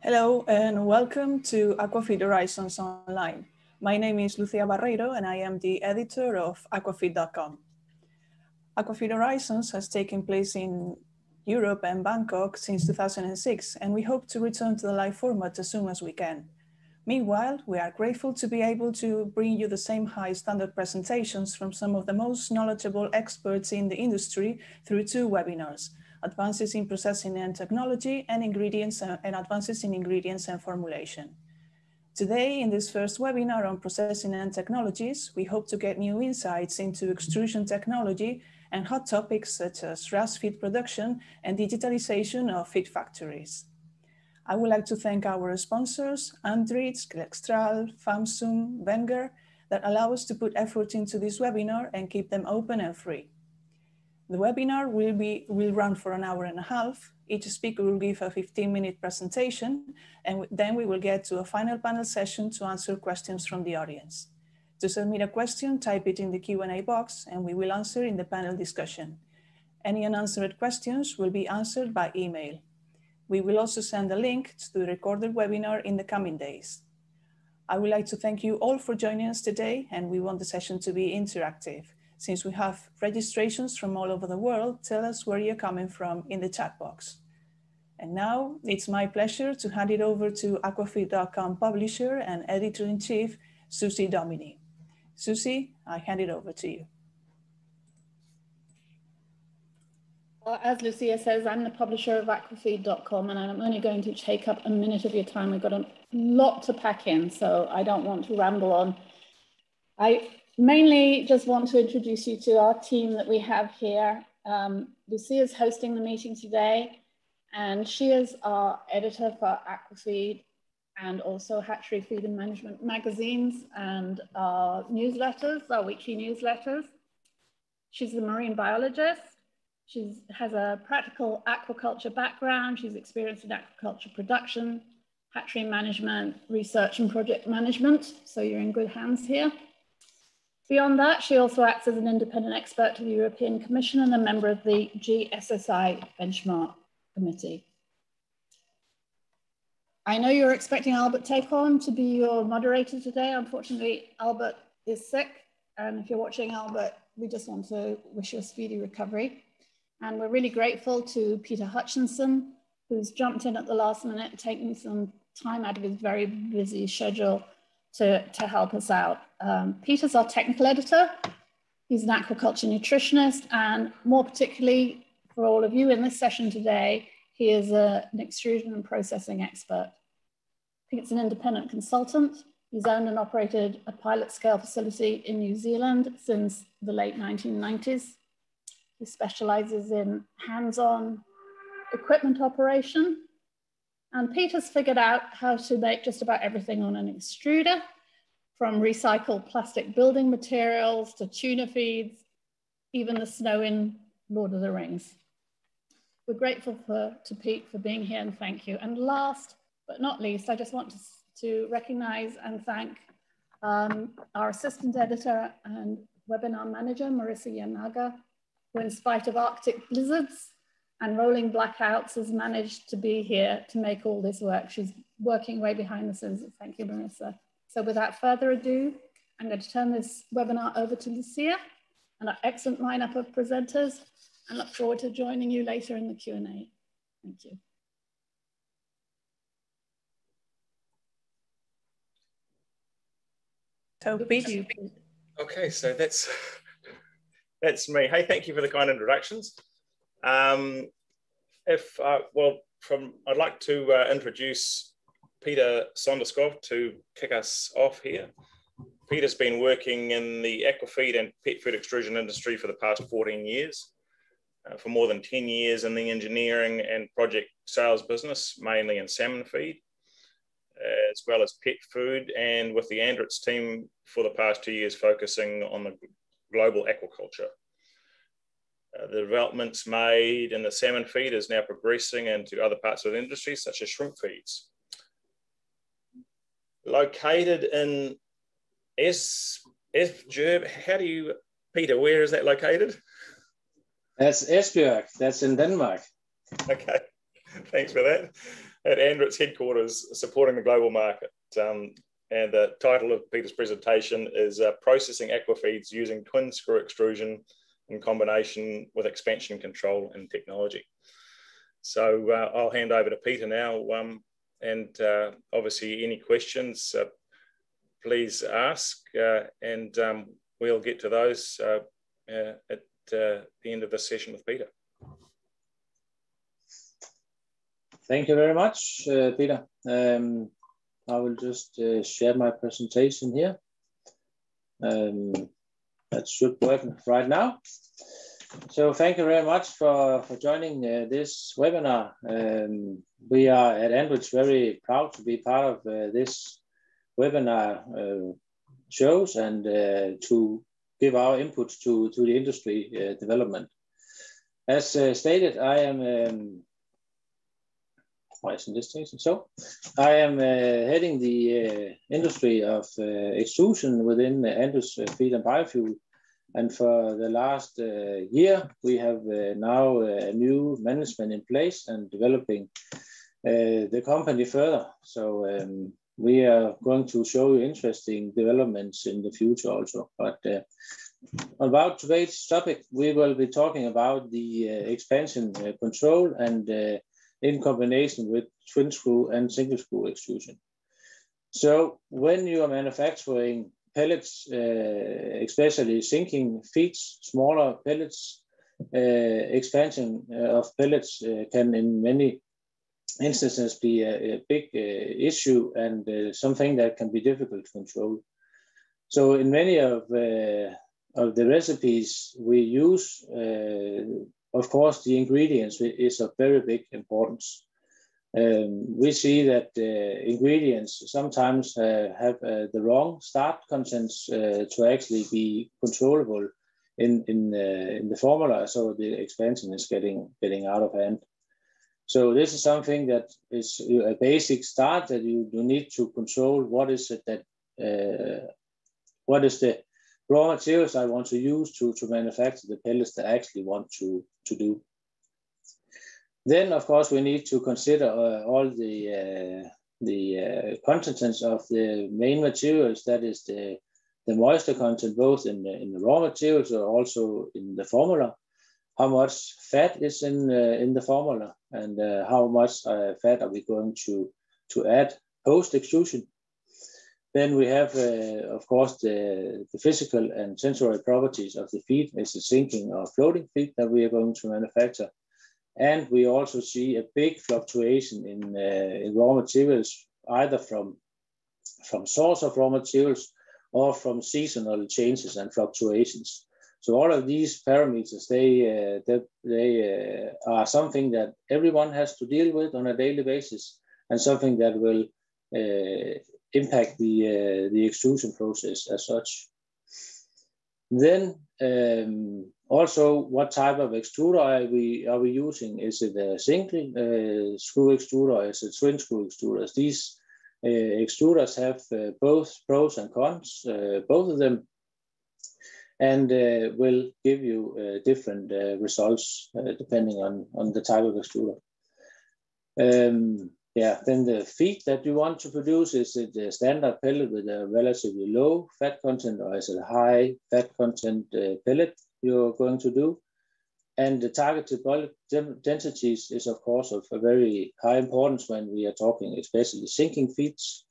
Hello and welcome to Aquafeed Horizons Online. My name is Lucia Barreiro and I am the editor of Aquafeed.com. Aquafeed Horizons has taken place in Europe and Bangkok since 2006, and we hope to return to the live format as soon as we can. Meanwhile, we are grateful to be able to bring you the same high standard presentations from some of the most knowledgeable experts in the industry through 2 webinars: Advances in Processing and Technology and Advances in Ingredients and Formulation. Today, in this first webinar on Processing and Technologies, we hope to get new insights into extrusion technology and hot topics such as RAS feed production and digitalization of feed factories. I would like to thank our sponsors, Andritz, Clextral, Famsun, Wenger, that allow us to put effort into this webinar and keep them open and free. The webinar will run for an hour and a half. Each speaker will give a 15-minute presentation, and then we will get to a final panel session to answer questions from the audience. To submit a question, type it in the Q&A box, and we will answer in the panel discussion. Any unanswered questions will be answered by email. We will also send a link to the recorded webinar in the coming days. I would like to thank you all for joining us today, and we want the session to be interactive. Since we have registrations from all over the world, tell us where you're coming from in the chat box. And now it's my pleasure to hand it over to Aquafeed.com publisher and editor-in-chief, Susie Domini. Susie, I hand it over to you. Well, as Lucia says, I'm the publisher of Aquafeed.com, and I'm only going to take up a minute of your time. We've got a lot to pack in, so I don't want to ramble on. I mainly just want to introduce you to our team that we have here. Lucia is hosting the meeting today, and she is our editor for Aquafeed and also Hatchery Feed and Management magazines and our newsletters, our weekly newsletters. She's a marine biologist. She has a practical aquaculture background. She's experienced in aquaculture production, hatchery management, research and project management. So you're in good hands here. Beyond that, she also acts as an independent expert to the European Commission and a member of the GSSI Benchmark Committee. I know you're expecting Albert Takon to be your moderator today. Unfortunately, Albert is sick. And if you're watching Albert, we just want to wish you a speedy recovery. And we're really grateful to Peter Hutchinson, who's jumped in at the last minute, taking some time out of his very busy schedule to help us out. Peter's our technical editor. He's an aquaculture nutritionist, and more particularly for all of you in this session today, he is an extrusion and processing expert. I think it's an independent consultant. He's owned and operated a pilot scale facility in New Zealand since the late 1990s. He specializes in hands-on equipment operation. And Peter's figured out how to make just about everything on an extruder, from recycled plastic building materials to tuna feeds, even the snow in Lord of the Rings. We're grateful to Pete for being here, and thank you. And last but not least, I just want to recognize and thank our assistant editor and webinar manager, Marissa Yanaga, who in spite of Arctic blizzards and rolling blackouts has managed to be here to make all this work. She's working way behind the scenes. Thank you, Marissa. So without further ado, I'm going to turn this webinar over to Lucia and our excellent lineup of presenters, and look forward to joining you later in the Q&A. Thank you. So, Pete. Okay, so that's me. Hey, thank you for the kind introductions. I'd like to introduce Peter Sønderskov to kick us off here. Peter's been working in the aquafeed and pet food extrusion industry for the past 14 years. For more than 10 years in the engineering and project sales business, mainly in salmon feed, as well as pet food, and with the Andritz team for the past 2 years, focusing on the global aquaculture. The developments made in the salmon feed is now progressing into other parts of the industry, such as shrimp feeds. Located in Esbjerg, Peter, where is that located? That's Esbjerg, that's in Denmark. Okay, thanks for that. at Andritz headquarters supporting the global market. And the title of Peter's presentation is Processing Aquafeeds Using Twin Screw Extrusion in Combination with Expansion Control and Technology. So I'll hand over to Peter now, and obviously any questions, please ask, and we'll get to those at the end of this session with Peter. Thank you very much, Peter. I will just share my presentation here. That should work right now. So thank you very much for joining this webinar. We are at Andritz very proud to be part of this webinar shows and to give our inputs to the industry development. As stated, I am So I am heading the industry of extrusion within Andritz Feed and Biofuel. And for the last year, we have now a new management in place and developing the company further. So we are going to show you interesting developments in the future also. But about today's topic, we will be talking about the expansion control and in combination with twin screw and single screw extrusion. So when you are manufacturing pellets, especially sinking feeds, smaller pellets, expansion of pellets can in many instances be a big issue and something that can be difficult to control. So in many of the recipes we use, of course, the ingredients is of very big importance. We see that ingredients sometimes have the wrong start contents to actually be controllable in the formula, so the expansion is getting out of hand. So this is something that is a basic start that you need to control. What is it that what is the raw materials I want to use to manufacture the pellets that I actually want to do. Then, of course, we need to consider all the contents of the main materials. That is the moisture content, both in the raw materials or also in the formula. How much fat is in the formula, and how much fat are we going to add post extrusion? Then we have, of course, the physical and sensory properties of the feed. It's a sinking or floating feed that we are going to manufacture. And we also see a big fluctuation in raw materials, either from source of raw materials or from seasonal changes and fluctuations. So all of these parameters, they are something that everyone has to deal with on a daily basis, and something that will impact the extrusion process as such. Then also, what type of extruder are we using? Is it a single screw extruder, or is it twin screw extruders? These extruders have both pros and cons, both of them, and will give you different results depending on the type of extruder. Then the feed that you want to produce, is it a standard pellet with a relatively low fat content, or is it a high fat content pellet you're going to do? And the targeted body densities is, of course, of a very high importance when we are talking especially sinking feeds.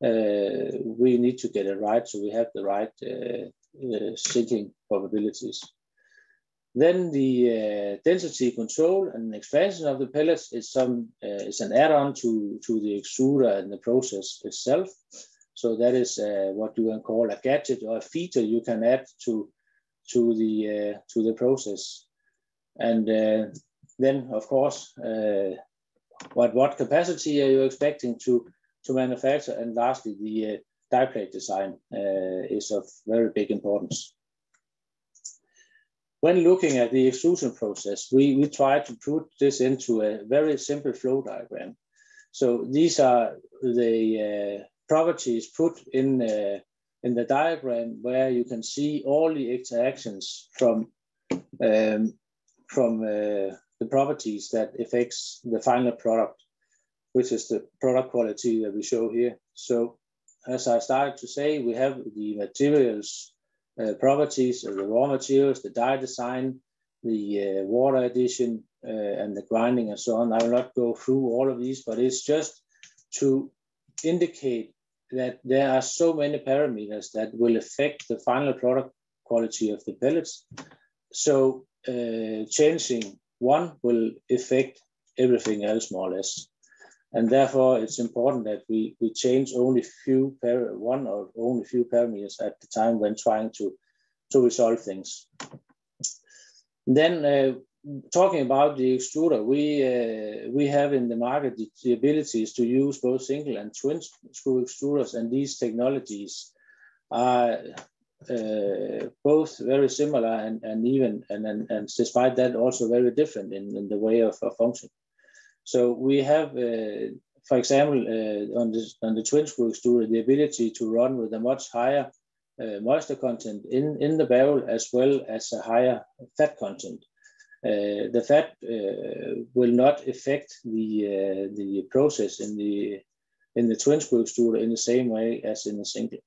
We need to get it right, so we have the right sinking probabilities. Then the density control and expansion of the pellets is an add-on to the extruder and the process itself. So that is what you can call a gadget or a feature you can add to the process. And then, of course, what capacity are you expecting to manufacture? And lastly, the die plate design is of very big importance. When looking at the extrusion process, we try to put this into a very simple flow diagram. So these are the properties put in the diagram, where you can see all the interactions from the properties that affects the final product. which is the product quality that we show here. So as I started to say, we have the materials properties of the raw materials, the dye design, the water addition, and the grinding and so on. I will not go through all of these, but it's just to indicate that there are so many parameters that will affect the final product quality of the pellets. So changing one will affect everything else more or less. And therefore, it's important that we change only few parameters at the time when trying to resolve things. Then talking about the extruder, we have in the market the abilities to use both single and twin screw extruders, and these technologies are both very similar and despite that also very different in the way of function. So we have, for example, on the twin screw extruder, the ability to run with a much higher moisture content in the barrel, as well as a higher fat content. The fat will not affect the process in the twin screw extruder in the same way as in the single.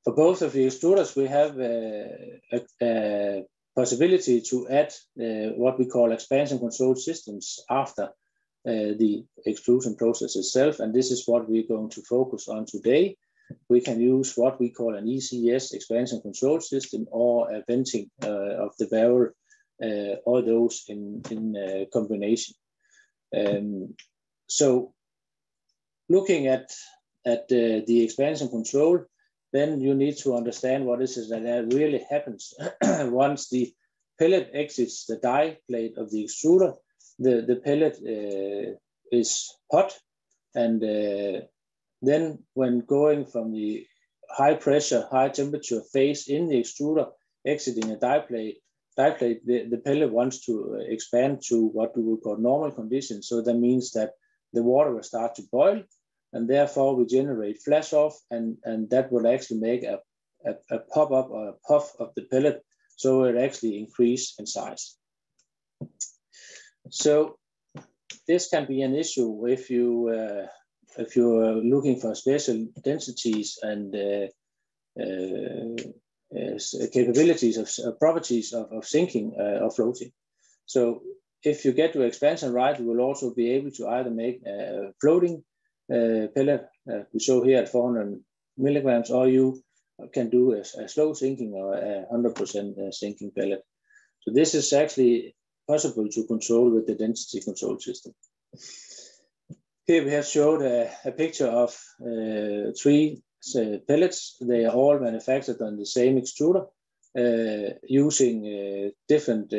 For both of the extruders, we have a possibility to add what we call expansion control systems after the extrusion process itself, and this is what we're going to focus on today. We can use what we call an ECS, expansion control system, or a venting of the barrel, all those in combination. So looking at the expansion control, then you need to understand what is it that really happens once the pellet exits the die plate of the extruder. The pellet is hot, and then when going from the high pressure, high temperature phase in the extruder, exiting a die plate, the pellet wants to expand to what we would call normal conditions. So that means that the water will start to boil, and therefore we generate flash off, and that will actually make a pop-up or a puff of the pellet, so it actually increase in size. So this can be an issue if you're looking for special densities and capabilities of properties of sinking or floating. So if you get your expansion right, you will also be able to either make a floating pellet, we show here at 400 milligrams, or you can do a slow sinking or a 100% sinking pellet. So this is actually possible to control with the density control system. Here we have showed a picture of 3 pellets. They are all manufactured on the same extruder using different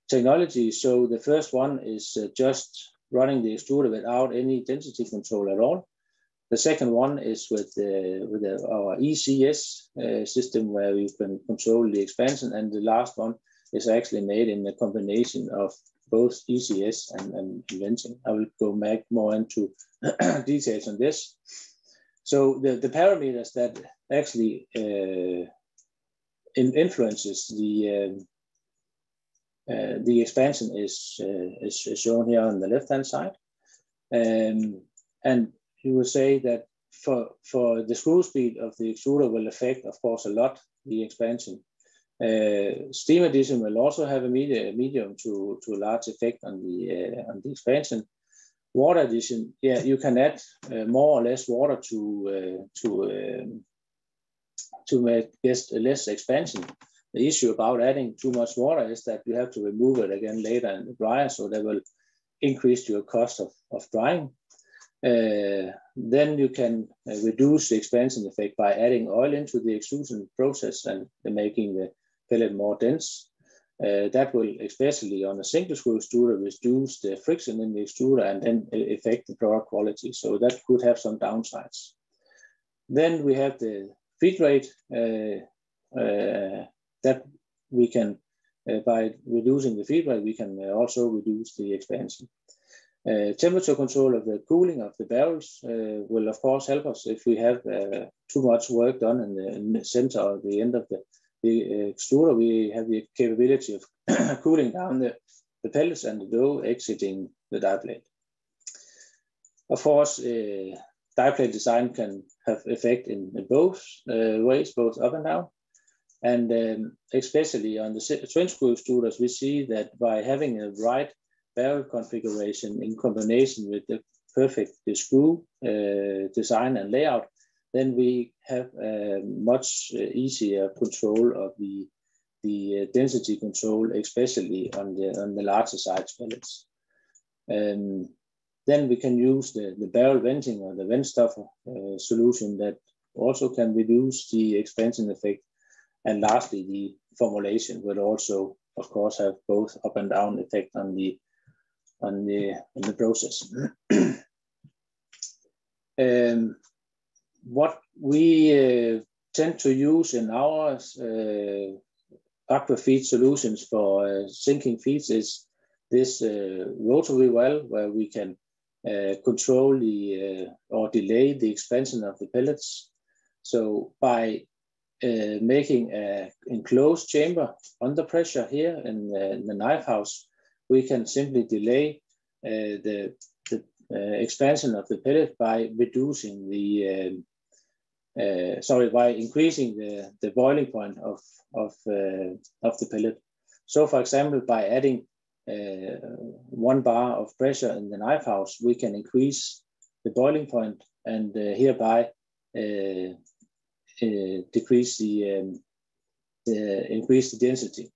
technologies. So the first one is just running the extruder without any density control at all. The second one is with our ECS system, where we can control the expansion, and the last one is actually made in a combination of both ECS and venting. I will go back more into details on this. So the parameters that actually influences the expansion is shown here on the left-hand side, and you will say that for the screw speed of the extruder will affect, of course, a lot the expansion. Steam addition will also have a medium to a large effect on the expansion. Water addition, yeah, you can add more or less water to make less expansion. The issue about adding too much water is that you have to remove it again later in the dryer, so that will increase your cost of drying. Then you can reduce the expansion effect by adding oil into the extrusion process and making the pellet more dense. That will, especially on a single screw extruder, reduce the friction in the extruder and then affect the product quality. So that could have some downsides. Then we have the feed rate that we can, by reducing the feed rate, we can also reduce the expansion. Temperature control of the cooling of the barrels will, of course, help us if we have too much work done in the center or the end of the extruder. We have the capability of cooling down the the pellets and the dough exiting the die plate. Of course, die plate design can have effect in both ways, both up and down. And especially on the twin screw extruders, we see that by having a right barrel configuration in combination with the perfect screw design and layout, then we have a much easier control of the density control, especially on the larger size pellets. Then we can use the barrel venting or the vent stuffer solution that also can reduce the expansion effect. And lastly, the formulation will also, of course, have both up and down effect on the process. What we tend to use in our Aquafeed solutions for sinking feeds is this rotary well, where we can control or delay the expansion of the pellets. So by making an enclosed chamber under pressure here in the knife house, we can simply delay the expansion of the pellet by reducing by increasing the boiling point of the pellet. So, for example, by adding 1 bar of pressure in the knife house, we can increase the boiling point and hereby increase the density.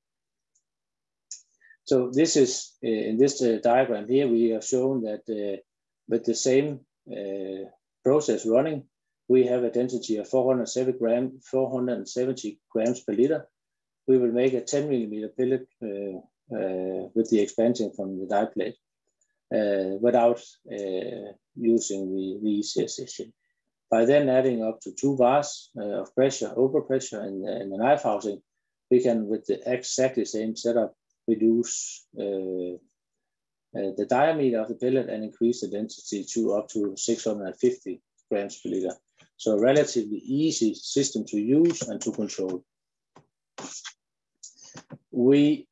So this is in this diagram here, we have shown that with the same process running, we have a density of 470 grams per liter. We will make a 10 millimeter pellet with the expansion from the die plate without using the ECS system. By then adding up to 2 bars of pressure, overpressure in the knife housing, we can, with the exactly same setup, reduce the diameter of the pellet and increase the density to up to 650 grams per liter. So a relatively easy system to use and to control. We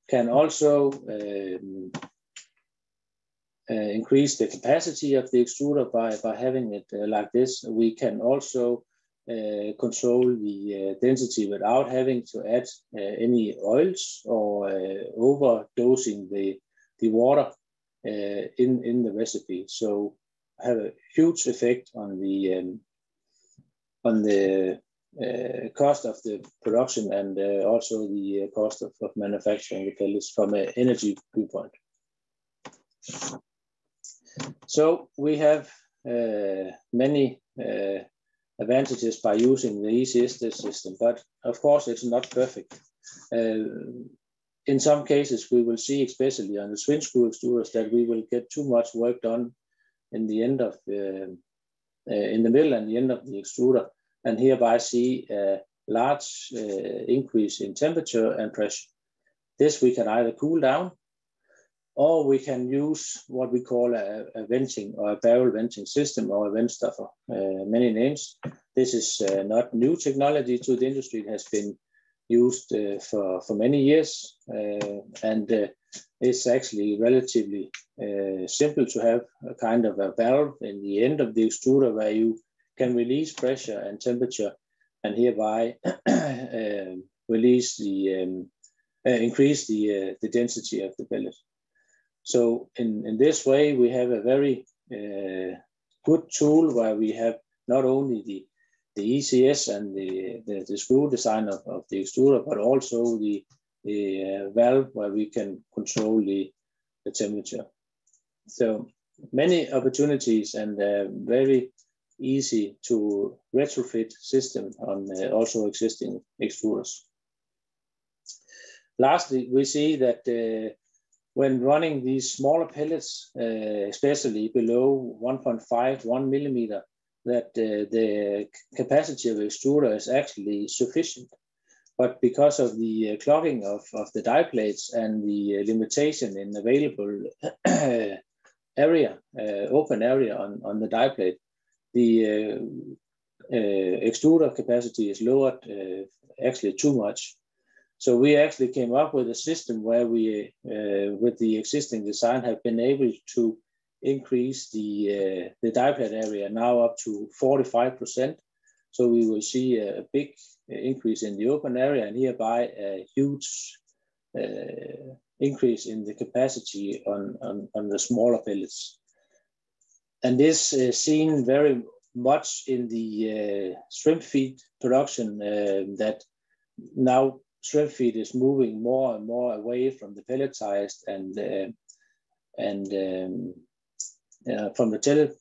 can also increase the capacity of the extruder by having it like this. We can also control the density without having to add any oils or overdosing the water in the recipe. So have a huge effect on the cost of the production and also the cost of manufacturing the pellets from an energy viewpoint. So we have many advantages by using the ECS system, but of course it's not perfect. In some cases, we will see, especially on the twin screw extruders, that we will get too much work done in the end of in the middle and the end of the extruder, and hereby see a large increase in temperature and pressure. This we can either cool down, or we can use what we call a venting or a barrel venting system or a vent stuffer, many names. This is not new technology to the industry. It has been used for many years, and it's actually relatively simple to have a kind of a valve in the end of the extruder where you can release pressure and temperature and hereby increase the density of the pellet. So in this way, we have a very good tool where we have not only the ECS and the screw design of the extruder, but also the valve where we can control the temperature. So many opportunities and very easy to retrofit system on also existing extruders. Lastly, we see that when running these smaller pellets, especially below 1.5-1 millimeter, that the capacity of the extruder is actually sufficient. But because of the clogging of the die plates and the limitation in available area, open area on the die plate, the extruder capacity is lowered actually too much. So we actually came up with a system where we, with the existing design, have been able to increase the die plate area now up to 45%. So we will see a big increase in the open area, and hereby a huge increase in the capacity on the smaller pellets. And this is seen very much in the shrimp feed production, that now shrimp feed is moving more and more away from the pelletized and from the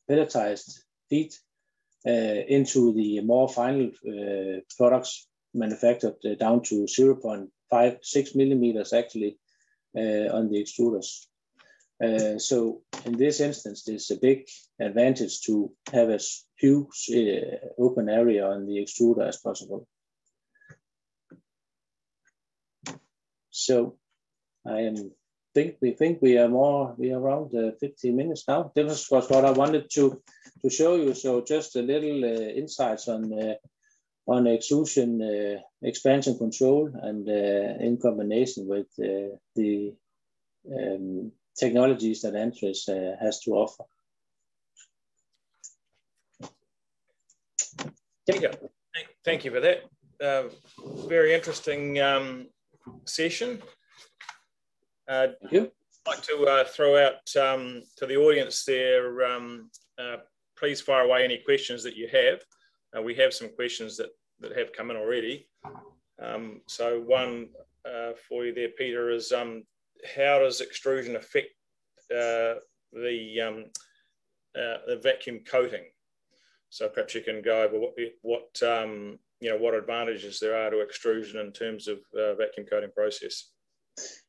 pelletized feed into the more final products manufactured down to 0.56 millimeters actually on the extruders. So in this instance, there's a big advantage to have as huge open area on the extruder as possible. So we think we are around 15 minutes now. This was what I wanted to show you. So just a little insights on extrusion expansion control, and in combination with the technologies that Andritz has to offer. Thank you for that. Very interesting session. Thank you. I'd like to throw out to the audience there, please fire away any questions that you have. We have some questions that have come in already. So one for you there, Peter, is how does extrusion affect the vacuum coating? So perhaps you can go over what advantages there are to extrusion in terms of vacuum coating process.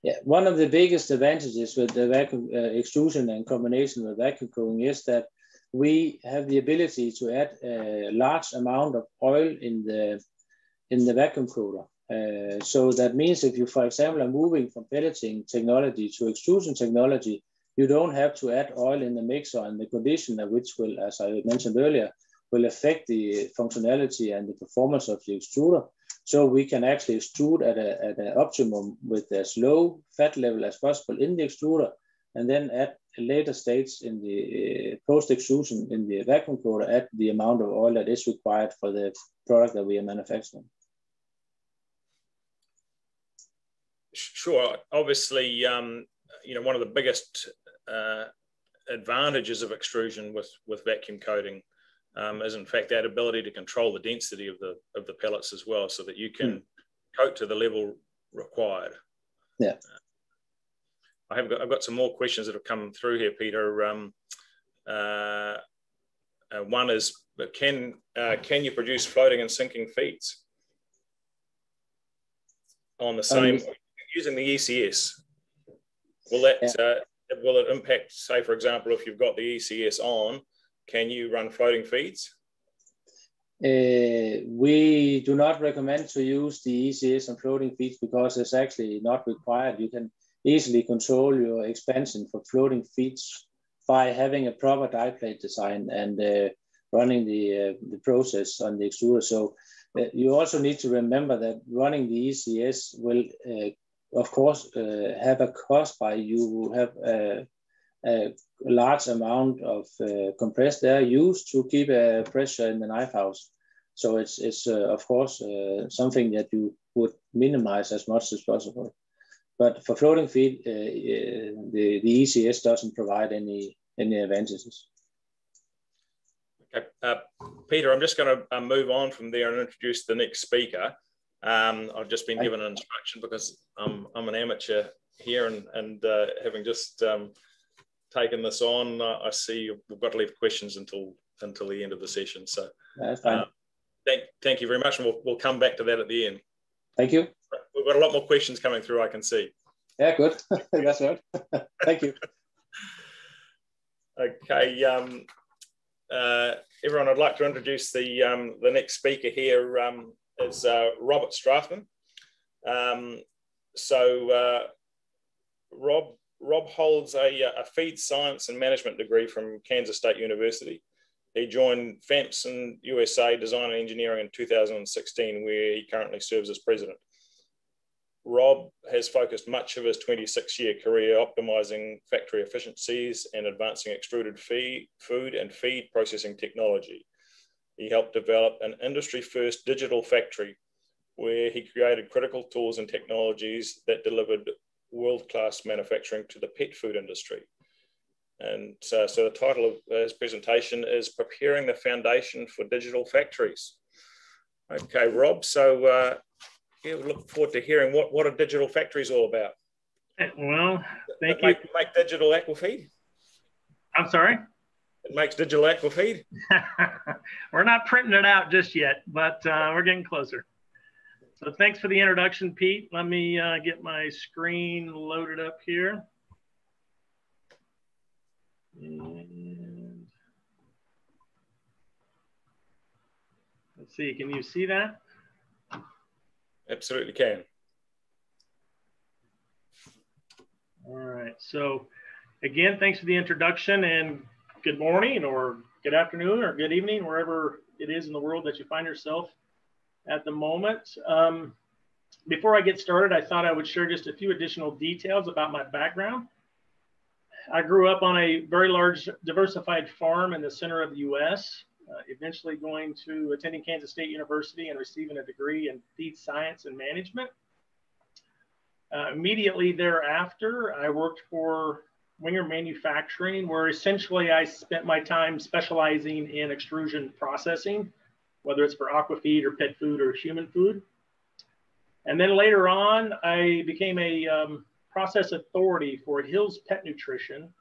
Yeah, one of the biggest advantages with the vacuum extrusion in combination with vacuum coating is that we have the ability to add a large amount of oil in the vacuum coater. So that means if you, for example, are moving from pelleting technology to extrusion technology, you don't have to add oil in the mixer and the conditioner, which will, as I mentioned earlier, will affect the functionality and the performance of the extruder. So we can actually extrude at an optimum with as low fat level as possible in the extruder, and then at a later stage in the post-extrusion in the vacuum coater, add the amount of oil that is required for the product that we are manufacturing. Sure. Obviously, one of the biggest advantages of extrusion with vacuum coating is in fact that ability to control the density of the pellets as well, so that you can coat to the level required. Yeah. I've got some more questions that have come through here, Peter. One is, can you produce floating and sinking feeds on the same using the ECS? Will that will it impact, say, for example, if you've got the ECS on, can you run floating feeds? We do not recommend to use the ECS on floating feeds because it's actually not required. You can easily control your expansion for floating feeds by having a proper die plate design and running the process on the extruder. So you also need to remember that running the ECS will, of course, have a cost by you have a large amount of compressed air used to keep pressure in the knife house. So it's of course something that you would minimize as much as possible. But for floating feed, the ECS doesn't provide any advantages. Okay. Peter, I'm just going to move on from there and introduce the next speaker. I've just been given an instruction because I'm an amateur here, and having just taken this on, I see we've got to leave questions until the end of the session. So that's fine. Thank you very much, and we'll come back to that at the end. Thank you. We've got a lot more questions coming through, I can see. Yeah, good. That's right. Thank you. Okay, everyone, I'd like to introduce the next speaker here is Robert Strathman. Rob holds a feed science and management degree from Kansas State University. He joined Famsun-USA Design and Engineering in 2016, where he currently serves as president. Rob has focused much of his 26-year career optimizing factory efficiencies and advancing extruded food and feed processing technology. He helped develop an industry-first digital factory where he created critical tools and technologies that delivered world-class manufacturing to the pet food industry. And so the title of his presentation is Preparing the Foundation for Digital Factories. Okay, Rob, so yeah, we look forward to hearing what a digital factory is all about. Well, thank you. Make digital aquafeed? I'm sorry? It makes digital aquafeed? We're not printing it out just yet, but we're getting closer. So thanks for the introduction, Pete. Let me get my screen loaded up here. And let's see, can you see that? Absolutely can. All right, so again, thanks for the introduction, and good morning or good afternoon or good evening, wherever it is in the world that you find yourself at the moment. Before I get started, I thought I would share just a few additional details about my background. I grew up on a very large diversified farm in the center of the US, eventually attending Kansas State University and receiving a degree in feed science and management. Immediately thereafter, I worked for Wenger Manufacturing, where essentially I spent my time specializing in extrusion processing, whether it's for aquafeed or pet food or human food. And then later on, I became a process authority for Hill's Pet Nutrition,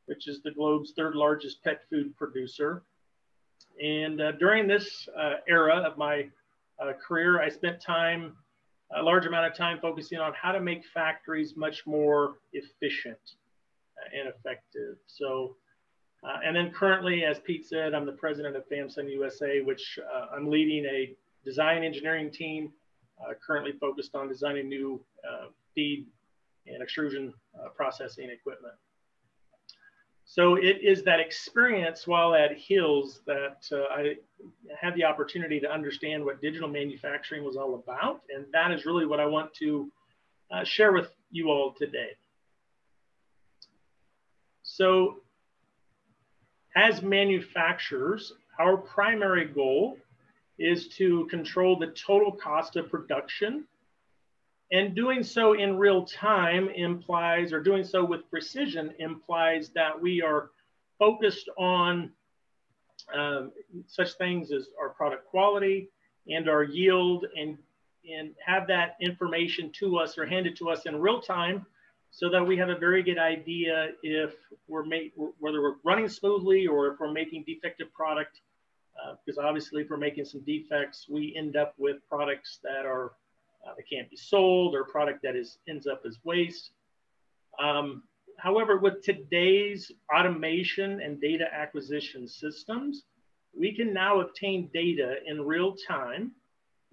which is the globe's third largest pet food producer. And during this era of my career, I spent a large amount of time focusing on how to make factories much more efficient and effective. So, and then currently, as Pete said, I'm the president of Famsun-USA, which I'm leading a design engineering team currently focused on designing new feed and extrusion processing equipment. So it is that experience while at Hills that I had the opportunity to understand what digital manufacturing was all about. And that is really what I want to share with you all today. So as manufacturers, our primary goal is to control the total cost of production. And doing so in real time implies, or doing so with precision implies that we are focused on such things as our product quality and our yield, and have that information to us or handed to us in real time so that we have a very good idea if whether we're running smoothly or if we're making defective product, because obviously if we're making some defects, we end up with products that are that can't be sold, or product that ends up as waste. However, with today's automation and data acquisition systems, we can now obtain data in real time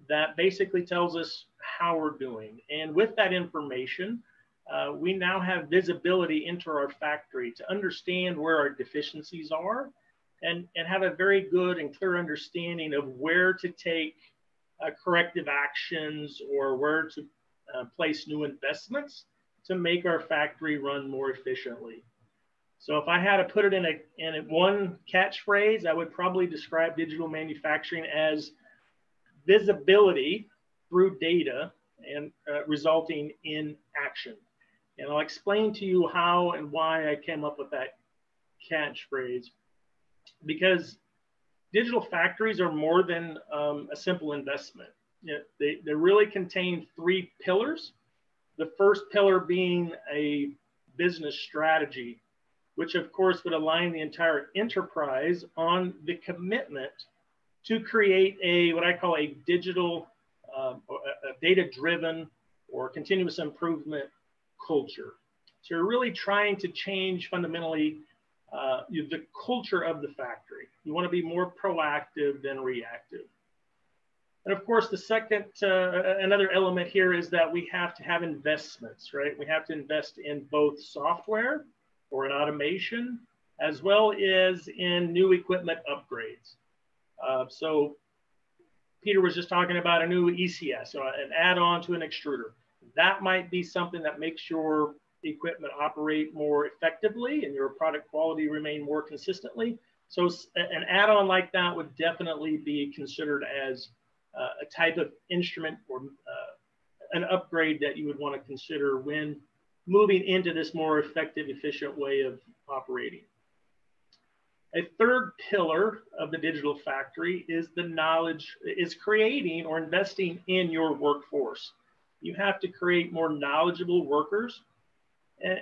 that basically tells us how we're doing. And with that information, we now have visibility into our factory to understand where our deficiencies are and have a very good and clear understanding of where to take corrective actions or where to place new investments to make our factory run more efficiently. So if I had to put it in one catchphrase, I would probably describe digital manufacturing as visibility through data and resulting in action. And I'll explain to you how and why I came up with that catchphrase, because digital factories are more than a simple investment. They really contain three pillars. The first pillar being a business strategy, which of course would align the entire enterprise on the commitment to create what I call a digital, a data-driven or continuous improvement culture. So you're really trying to change fundamentally the culture of the factory. You want to be more proactive than reactive. And of course, the second, another element here is that we have to have investments, right? We have to invest in both software or in automation, as well as in new equipment upgrades. So Peter was just talking about a new ECS, an add-on to an extruder. that might be something that makes your equipment operate more effectively and your product quality remain more consistently. So an add-on like that would definitely be considered as a type of instrument or an upgrade that you would want to consider when moving into this more effective, efficient way of operating. A third pillar of the digital factory is the knowledge, is creating or investing in your workforce. You have to create more knowledgeable workers.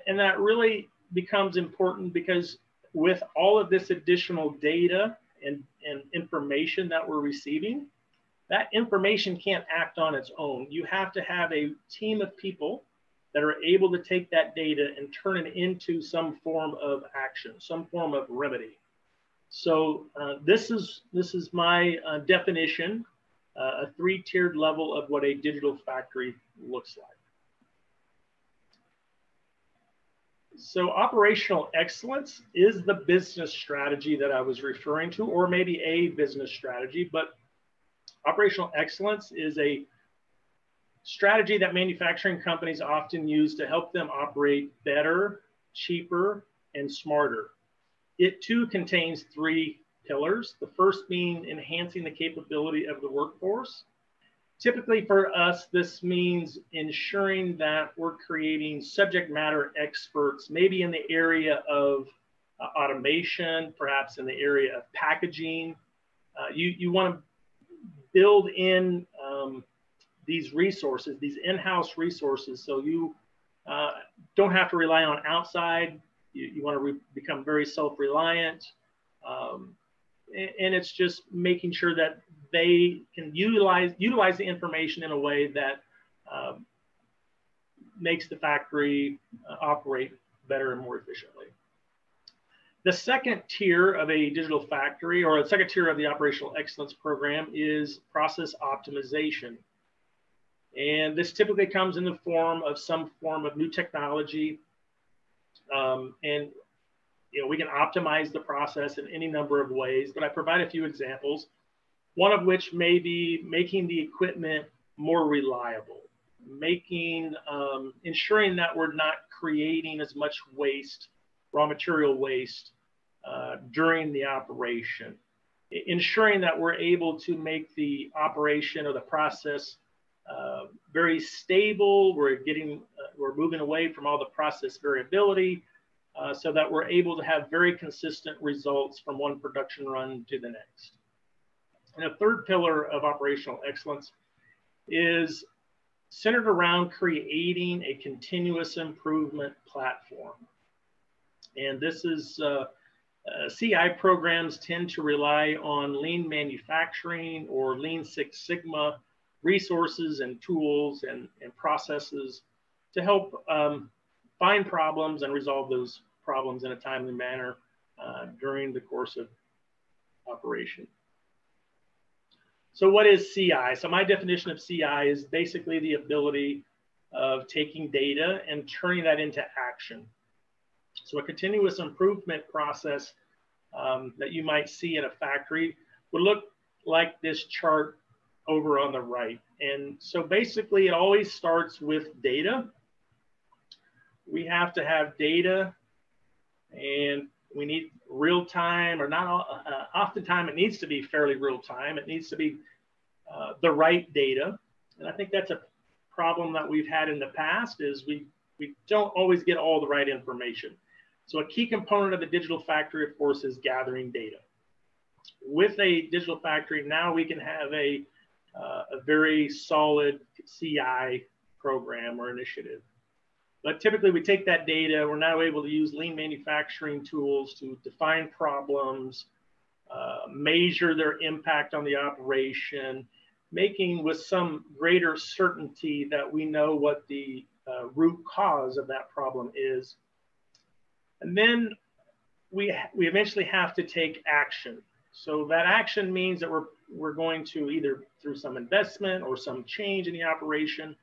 And that really becomes important because with all of this additional data and information that we're receiving, that information can't act on its own. You have to have a team of people that are able to take that data and turn it into some form of action, some form of remedy. So this is my definition, a three-tiered level of what a digital factory looks like. So operational excellence is the business strategy that I was referring to, or maybe a business strategy, but operational excellence is a strategy that manufacturing companies often use to help them operate better, cheaper, and smarter. It too contains three pillars. The first being enhancing the capability of the workforce. Typically for us, this means ensuring that we're creating subject matter experts, maybe in the area of automation, perhaps in the area of packaging. You want to build in these resources, these in-house resources, so you don't have to rely on outside. You want to become very self-reliant. And it's just making sure that they can utilize the information in a way that makes the factory operate better and more efficiently. The second tier of a digital factory, or the second tier of the operational excellence program, is process optimization. And this typically comes in the form of some form of new technology. And we can optimize the process in any number of ways, but I provide a few examples. One of which may be making the equipment more reliable, ensuring that we're not creating as much waste, raw material waste during the operation, ensuring that we're able to make the operation or the process very stable. We're moving away from all the process variability so that we're able to have very consistent results from one production run to the next. And a third pillar of operational excellence is centered around creating a continuous improvement platform. And this is, CI programs tend to rely on lean manufacturing or Lean Six Sigma resources and tools and processes to help find problems and resolve those problems in a timely manner during the course of operation. So what is CI? So my definition of CI is basically the ability of taking data and turning that into action. So a continuous improvement process that you might see in a factory would look like this chart over on the right. And so basically it always starts with data. We have to have data, and we need real time, or not oftentimes it needs to be fairly real time. It needs to be the right data. And I think that's a problem that we've had in the past, is we don't always get all the right information. So a key component of the digital factory, of course, is gathering data. With a digital factory, now we can have a very solid CI program or initiative. But typically we take that data, we're now able to use lean manufacturing tools to define problems, measure their impact on the operation, making with some greater certainty that we know what the root cause of that problem is. And then we eventually have to take action. So that action means that we're going to, either through some investment or some change in the operation,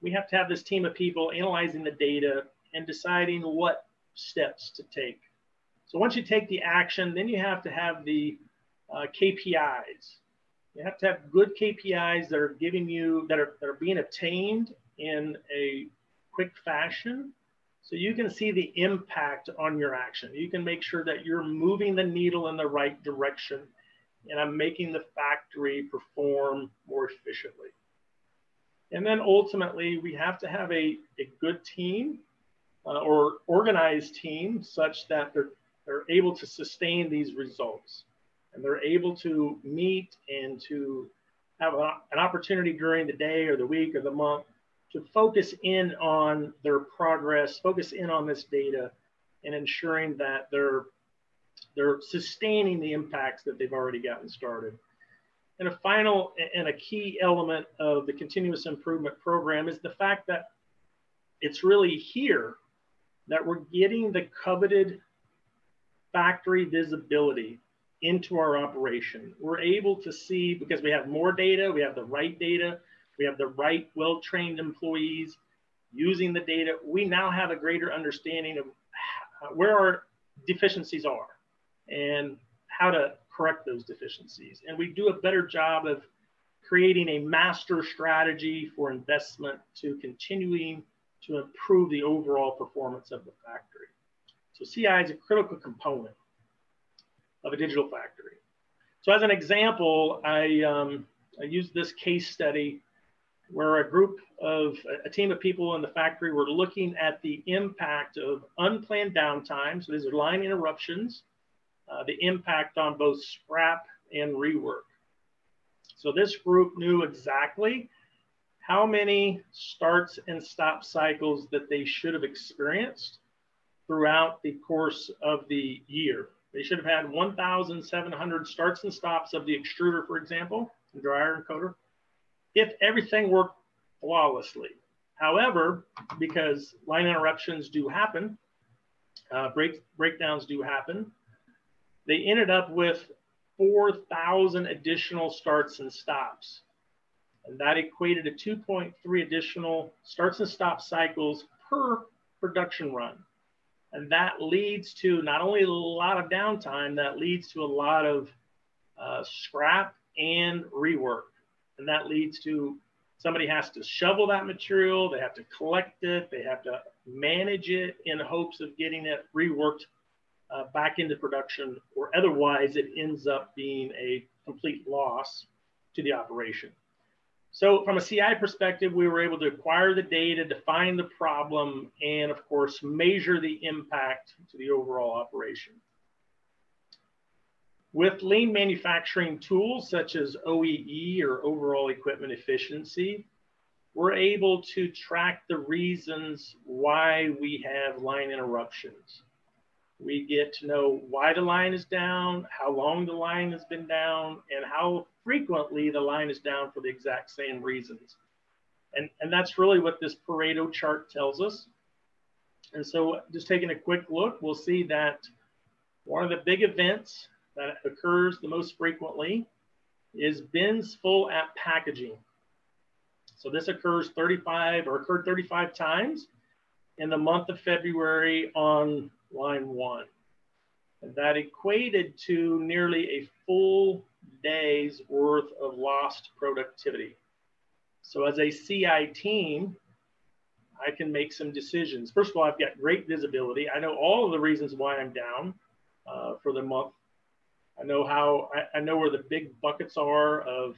we have to have this team of people analyzing the data and deciding what steps to take. So once you take the action, then you have to have the KPIs. You have to have good KPIs that are giving you, that are being obtained in a quick fashion, so you can see the impact on your action. You can make sure that you're moving the needle in the right direction, and I'm making the factory perform more efficiently. And then ultimately, we have to have a good team or organized team such that they're able to sustain these results. And they're able to meet and to have an opportunity during the day or the week or the month to focus in on their progress, focus in on this data, and ensuring that they're sustaining the impacts that they've already gotten started. And a final and a key element of the continuous improvement program is the fact that it's really here that we're getting the coveted factory visibility into our operation. We're able to see, because we have more data, we have the right data, we have the right well-trained employees using the data. We now have a greater understanding of where our deficiencies are and how to correct those deficiencies. And we do a better job of creating a master strategy for investment to continuing to improve the overall performance of the factory. So CI is a critical component of a digital factory. So as an example, I used this case study where a team of people in the factory were looking at the impact of unplanned downtime. So these are line interruptions, the impact on both scrap and rework. So this group knew exactly how many starts and stop cycles that they should have experienced throughout the course of the year. They should have had 1,700 starts and stops of the extruder, for example, the dryer and coater, if everything worked flawlessly. However, because line interruptions do happen, breakdowns do happen, they ended up with 4,000 additional starts and stops. And that equated to 2.3 additional starts and stop cycles per production run. And that leads to not only a lot of downtime, that leads to a lot of scrap and rework. And that leads to somebody has to shovel that material, they have to collect it, they have to manage it in hopes of getting it reworked back into production, or otherwise it ends up being a complete loss to the operation. So from a CI perspective, we were able to acquire the data, define the problem, and of course, measure the impact to the overall operation. With lean manufacturing tools such as OEE, or overall equipment efficiency, we're able to track the reasons why we have line interruptions. We get to know why the line is down, how long the line has been down, and how frequently the line is down for the exact same reasons. And that's really what this Pareto chart tells us. And so just taking a quick look, we'll see that one of the big events that occurs the most frequently is bins full at packaging. So this occurred 35 times in the month of February on line 1. And that equated to nearly a full day's worth of lost productivity. So as a CI team, I can make some decisions. First of all, I've got great visibility. I know all of the reasons why I'm down for the month. I know where the big buckets are of,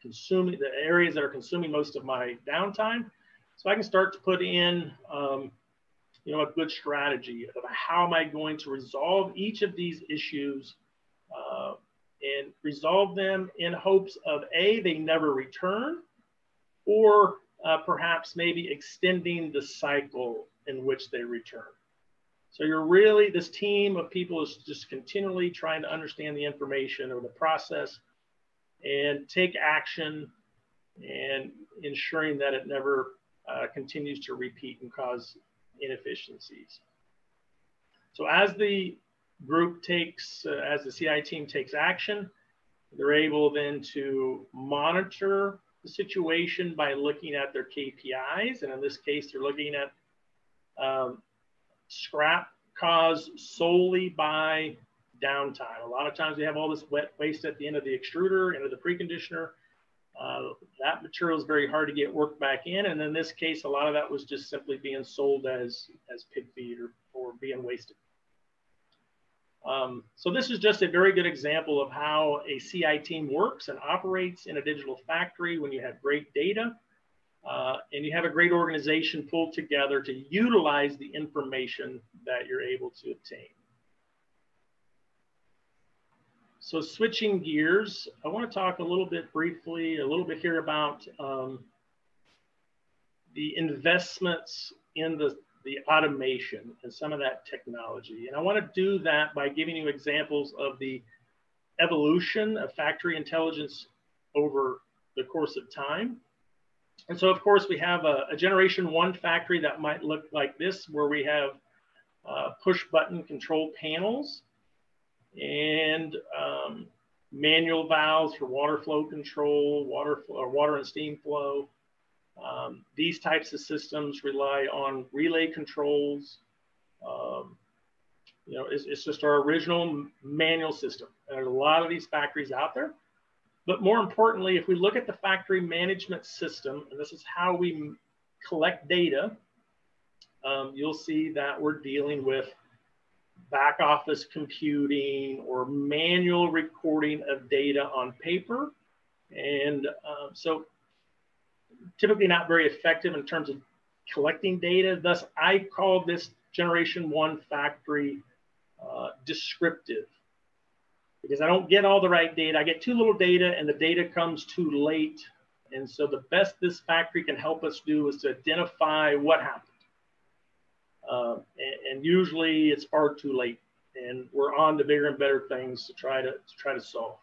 consuming, the areas that are consuming most of my downtime. So I can start to put in, a good strategy of how am I going to resolve each of these issues and resolve them in hopes of A, they never return, or perhaps maybe extending the cycle in which they return. So this team of people is just continually trying to understand the information or the process and take action and ensuring that it never continues to repeat and cause inefficiencies. So as the group as the CI team takes action, they're able then to monitor the situation by looking at their KPIs. And in this case, they're looking at scrap caused solely by downtime. A lot of times we have all this wet waste at the end of the extruder, into the preconditioner. That material is very hard to get worked back in. And in this case, a lot of that was just simply being sold as pig feed or being wasted. So this is just a very good example of how a CI team works and operates in a digital factory when you have great data and you have a great organization pulled together to utilize the information that you're able to obtain. So switching gears, I want to talk a little bit here about the investments in the automation and some of that technology. And I want to do that by giving you examples of the evolution of factory intelligence over the course of time. And so, of course, we have a generation 1 factory that might look like this, where we have push button control panels and manual valves for water flow control, water and steam flow. These types of systems rely on relay controls. You know, it's just our original manual system. There's a lot of these factories out there. But more importantly, if we look at the factory management system, and this is how we collect data, you'll see that we're dealing with back office computing or manual recording of data on paper. And so typically not very effective in terms of collecting data. Thus, I call this generation 1 factory descriptive, because I don't get all the right data. I get too little data and the data comes too late. And so the best this factory can help us do is to identify what happened. And usually it's far too late, and we're on to bigger and better things to try to solve.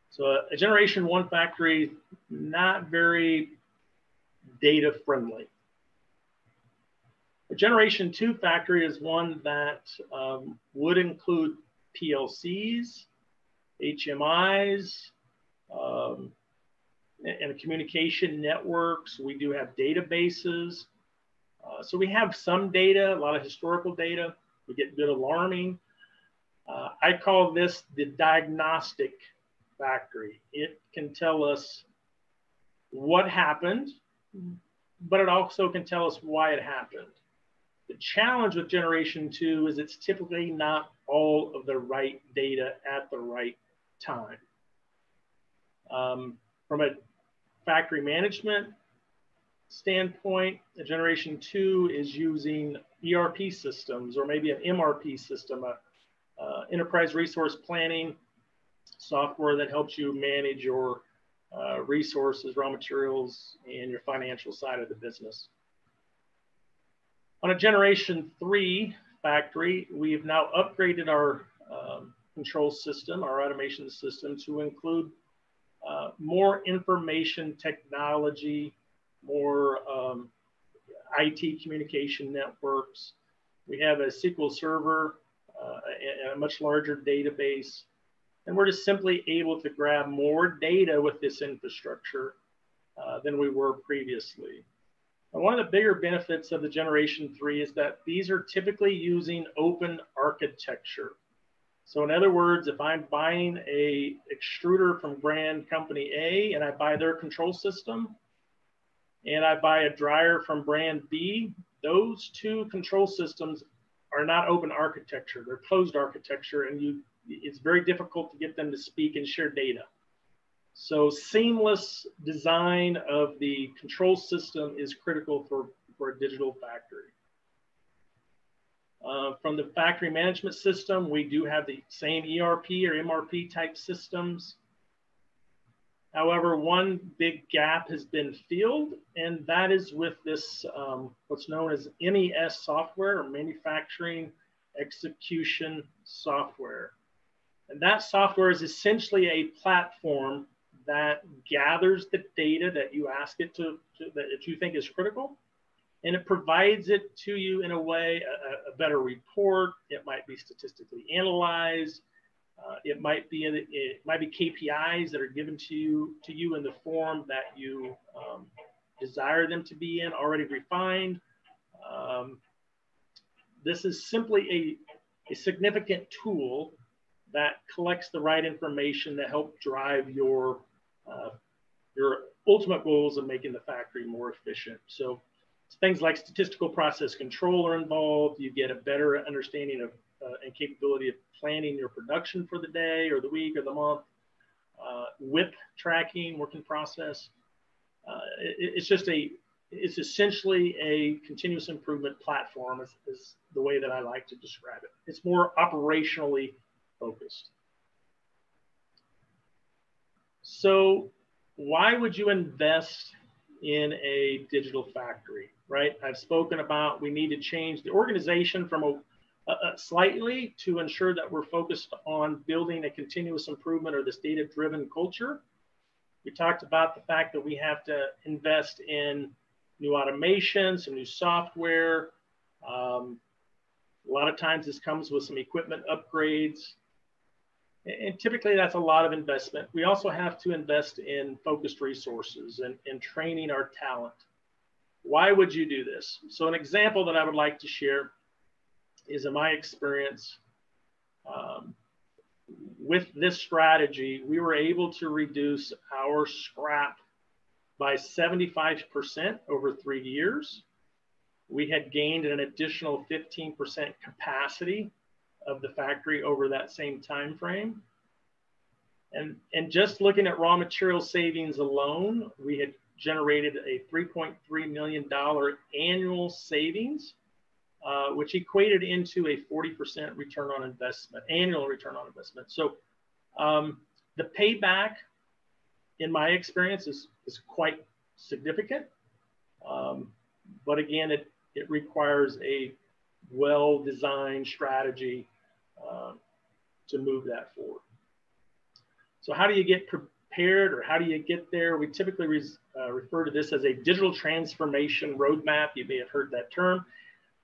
So a generation 1 factory, not very data friendly. A generation 2 factory is one that would include PLCs, HMIs, and communication networks. We do have databases. So we have some data, a lot of historical data. We get good alarming. I call this the diagnostic factory. It can tell us what happened, but it also can tell us why it happened. The challenge with generation 2 is it's typically not all of the right data at the right time. From a factory management standpoint, a generation 2 is using ERP systems, or maybe an MRP system, enterprise resource planning software that helps you manage your resources, raw materials, and your financial side of the business. On a generation 3 factory, we've now upgraded our control system, our automation system, to include more information technology, more IT communication networks. We have a SQL server and a much larger database. And we're just simply able to grab more data with this infrastructure than we were previously. And one of the bigger benefits of the generation 3 is that these are typically using open architecture. So in other words, if I'm buying a extruder from brand company A and I buy their control system, and I buy a dryer from brand B, those two control systems are not open architecture. They're closed architecture, and it's very difficult to get them to speak and share data. So seamless design of the control system is critical for a digital factory. From the factory management system, we do have the same ERP or MRP type systems. However, one big gap has been filled, and that is with this, what's known as MES software, or manufacturing execution software. And that software is essentially a platform that gathers the data that you ask it that you think is critical, and it provides it to you in a way, a better report. It might be statistically analyzed. It might be KPIs that are given to you in the form that you desire them to be in, already refined. This is simply a significant tool that collects the right information that help drive your ultimate goals of making the factory more efficient. So things like statistical process control are involved. You get a better understanding of and capability of planning your production for the day or the week or the month. WIP tracking, work in process. It's essentially a continuous improvement platform is the way that I like to describe it. It's more operationally focused. So why would you invest in a digital factory, right? I've spoken about we need to change the organization from slightly to ensure that we're focused on building a continuous improvement or this data-driven culture. We talked about the fact that we have to invest in new automation, some new software. A lot of times this comes with some equipment upgrades. And typically that's a lot of investment. We also have to invest in focused resources and training our talent. Why would you do this? So an example that I would like to share is in my experience with this strategy, we were able to reduce our scrap by 75% over 3 years. We had gained an additional 15% capacity of the factory over that same time frame. And just looking at raw material savings alone, we had generated a $3.3 million annual savings, which equated into a 40% return on investment, annual return on investment. So the payback, in my experience, is quite significant. But again, it requires a well-designed strategy to move that forward. So how do you get prepared, or how do you get there? We typically refer to this as a digital transformation roadmap. You may have heard that term,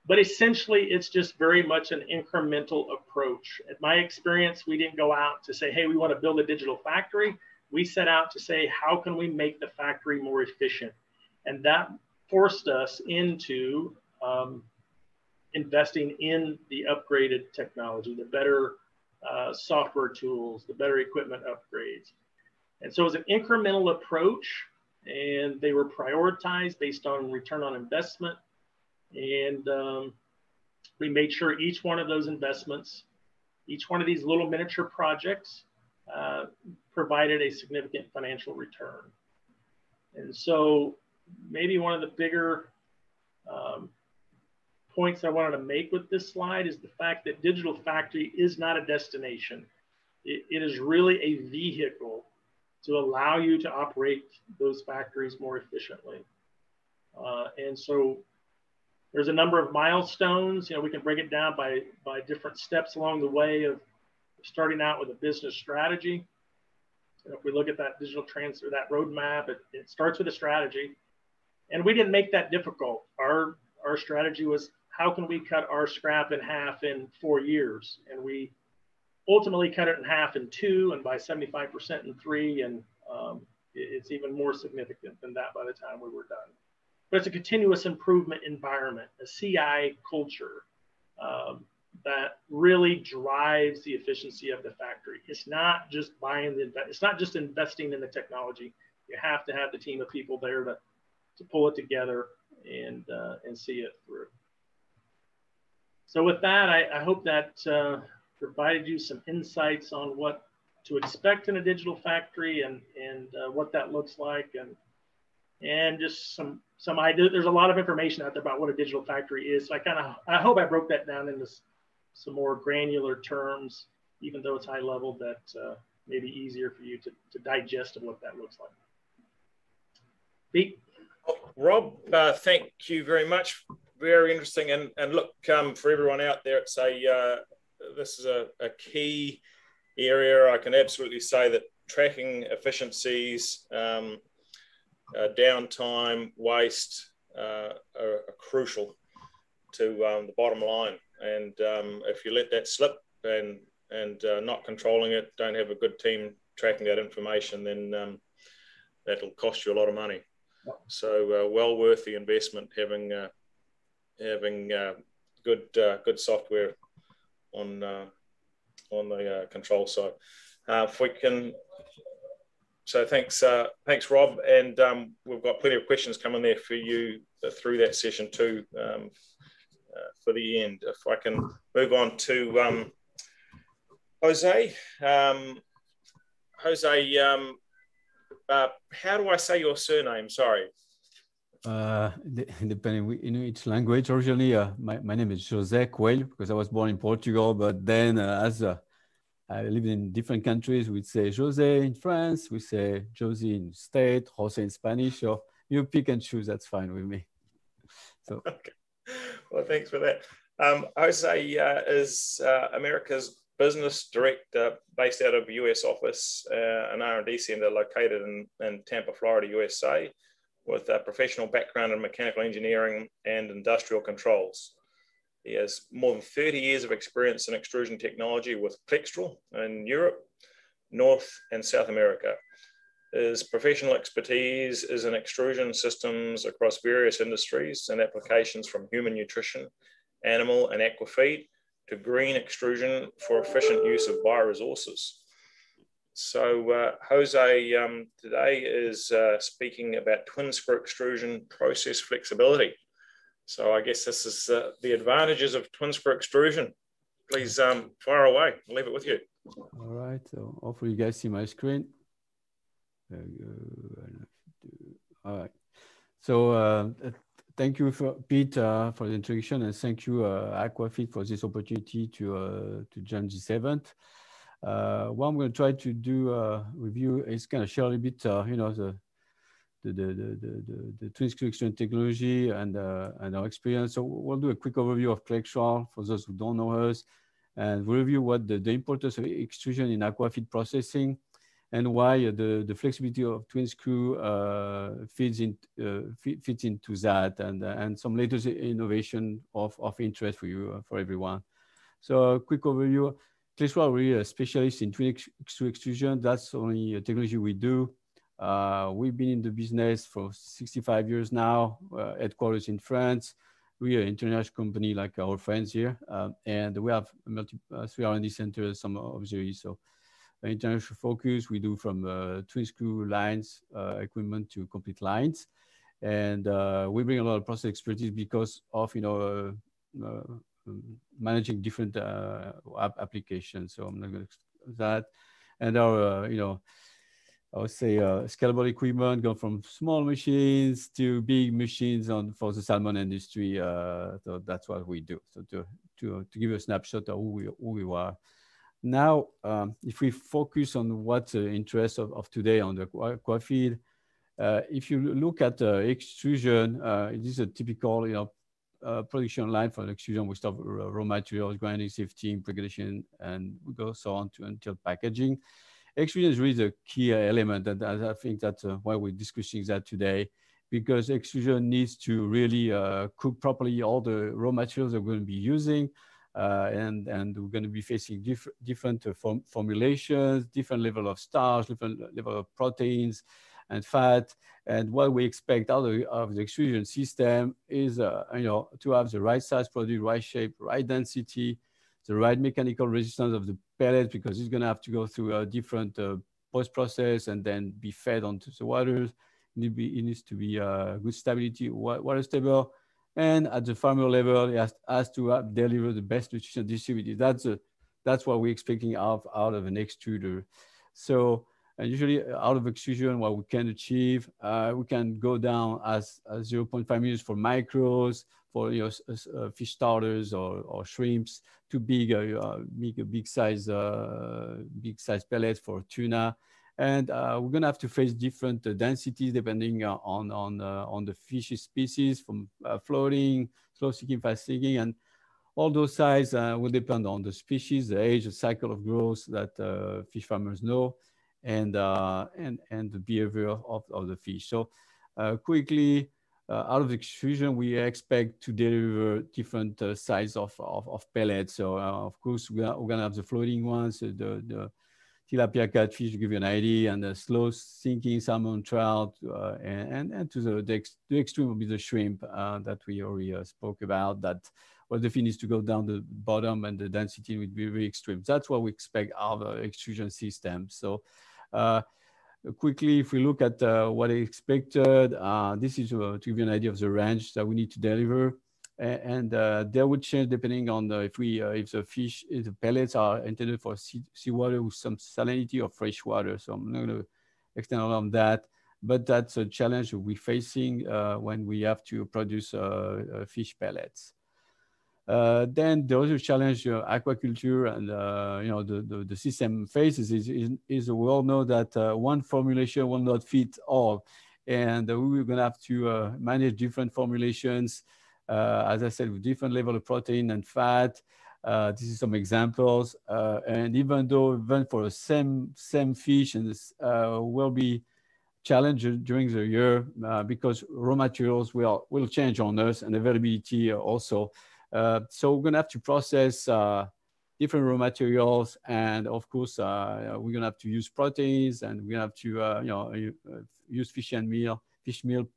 but essentially it's just very much an incremental approach. In my experience, we didn't go out to say, hey, we want to build a digital factory. We set out to say, how can we make the factory more efficient? And that forced us into investing in the upgraded technology, the better software tools, the better equipment upgrades. And so it was an incremental approach, and they were prioritized based on return on investment. And we made sure each one of those investments, each one of these little miniature projects provided a significant financial return. And so maybe one of the bigger points I wanted to make with this slide is the fact that digital factory is not a destination. It is really a vehicle to allow you to operate those factories more efficiently. And so there's a number of milestones. You know, we can break it down by different steps along the way of starting out with a business strategy. And if we look at that digital transfer, that roadmap, it starts with a strategy. And we didn't make that difficult. Our strategy was, how can we cut our scrap in half in 4 years? And we ultimately cut it in half in 2, and by 75% in 3. And it's even more significant than that by the time we were done. But it's a continuous improvement environment, a CI culture that really drives the efficiency of the factory. It's not just it's not just investing in the technology. You have to have the team of people there to pull it together and see it through. So with that, I hope that provided you some insights on what to expect in a digital factory and what that looks like, and just some idea. There's a lot of information out there about what a digital factory is. So I hope I broke that down into some more granular terms, even though it's high level, that may be easier for you to digest of what that looks like. Pete? Rob, thank you very much. Very interesting. And look, for everyone out there, it's this is a key area. I can absolutely say that tracking efficiencies, downtime, waste are crucial to the bottom line. And if you let that slip and not controlling it, don't have a good team tracking that information, then that'll cost you a lot of money. So well worth the investment, having good software the control side. If we can, so thanks Rob, and we've got plenty of questions coming there for you through that session too, for the end. If I can move on to Jose. Jose, how do I say your surname? Sorry. Depending in which language. Originally, my name is José Coelho because I was born in Portugal, but then as I live in different countries, we say José in France, we say Josie in State, José in Spanish. So you pick and choose. That's fine with me. So. Okay. Well, thanks for that. Jose is America's business director based out of US office, an R&D center located in Tampa, Florida, USA, with a professional background in mechanical engineering and industrial controls. He has more than 30 years of experience in extrusion technology with Clextral in Europe, North and South America. His professional expertise is in extrusion systems across various industries and applications from human nutrition, animal and aquafeed to green extrusion for efficient use of bioresources. So Jose today is speaking about twin screw extrusion process flexibility. So I guess this is the advantages of twin screw extrusion. Please fire away. I'll leave it with you. All right. So hopefully you guys see my screen. All right. So thank you, Pete, for the introduction, and thank you, Aquafeed, for this opportunity to join this event. What I'm going to try to do with you is kind of share a little bit, you know, the twin screw extrusion technology and our experience. So we'll do a quick overview of Clextral for those who don't know us, and we'll review what the importance of extrusion in aquafeed processing, and why the flexibility of twin screw fits into that, and some latest innovation of interest for you, for everyone. So a quick overview. Clextral, we're a specialist in twin screw extrusion. That's only a technology we do. We've been in the business for 65 years now, headquarters in France. We're an international company like our friends here, and we have 3 R&D centers, some auxiliaries. So international focus, we do from twin screw lines, equipment to complete lines. And we bring a lot of process expertise because of, you know, managing different applications. So I'm not going to explain that. And our, you know, I would say scalable equipment go from small machines to big machines for the salmon industry. So that's what we do. So to give you a snapshot of who we are. Now, if we focus on what's the interest of today on the aquafeed, if you look at extrusion, it is a typical, you know, production line for extrusion. We start raw materials, grinding, sifting, preparation, and we go so on until packaging. Extrusion is really the key element, and I think that's why we're discussing that today, because extrusion needs to really cook properly all the raw materials that we're going to be using, and we're going to be facing different formulations, different level of starch, different level of proteins and fat. And what we expect out of the extrusion system is, you know, to have the right size product, right shape, right density, the right mechanical resistance of the pellet, because it's going to have to go through a different post-process and then be fed onto the waters. It needs to be good stability, water stable. And at the farmer level, it has to deliver the best nutrition distributed. That's what we're expecting out of an extruder. So usually out of extrusion, what we can achieve, we can go down as 0.5 meters for micros, for, you know, fish starters or shrimps, to big size pellets for tuna. And we're gonna have to face different densities depending on the fish species, from floating, slow sinking, fast sinking, and all those sizes will depend on the species, the age, the cycle of growth that fish farmers know, and the behavior of the fish. So quickly, out of extrusion, we expect to deliver different size of pellets. So of course, we're gonna have the floating ones, the tilapia catfish, to give you an idea, and the slow sinking salmon, trout, and to the extreme will be the shrimp that we already spoke about, that well, the feed needs to go down the bottom and the density would be very extreme. That's what we expect out of the extrusion system. So quickly, if we look at what is expected, this is to give you an idea of the range that we need to deliver. And they would change depending on if the pellets are intended for seawater with some salinity or fresh water. So I'm not going to extend on that, but that's a challenge we're facing when we have to produce fish pellets. Then the other challenge aquaculture and the system faces is we all know that one formulation will not fit all, and we're going to have to manage different formulations. As I said, with different level of protein and fat. This is some examples. And even for the same fish, and this will be challenged during the year because raw materials will change on us and availability also. So we're going to have to process different raw materials, and of course we're going to have to use proteins, and we're going to have to use fish meal,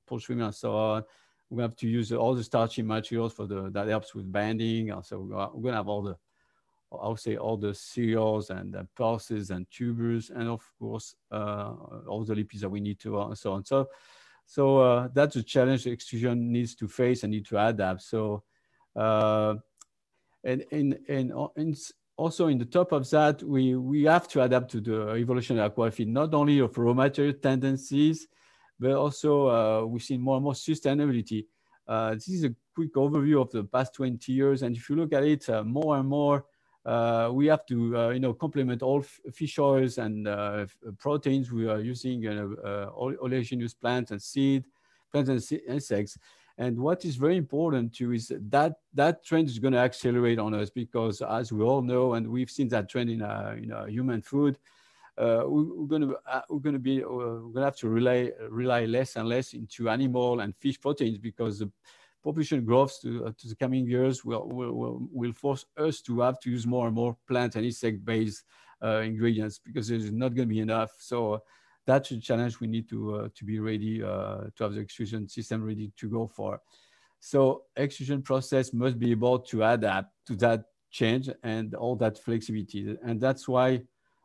poultry meal, and so on. We have to use all the starchy materials that helps with banding. So we're going to have all the cereals and pulses and tubers, and of course all the lipids that we need to, and so on. So that's a challenge the extrusion needs to face and need to adapt. So and also in the top of that, we have to adapt to the evolution of aquafeed, not only of raw material tendencies, but also we've seen more and more sustainability. This is a quick overview of the past 20 years. And if you look at it, more and more, we have to complement all fish oils and proteins. We are using oleaginous plants and insects. And what is very important too is that trend is going to accelerate on us, because as we all know, and we've seen that trend in human food, we're going to have to rely less and less into animal and fish proteins, because the population growth to the coming years will force us to have to use more and more plant and insect-based ingredients, because there's not going to be enough. So that's a challenge we need to be ready to have the extrusion system ready to go for. So extrusion process must be able to adapt to that change and all that flexibility, and that's why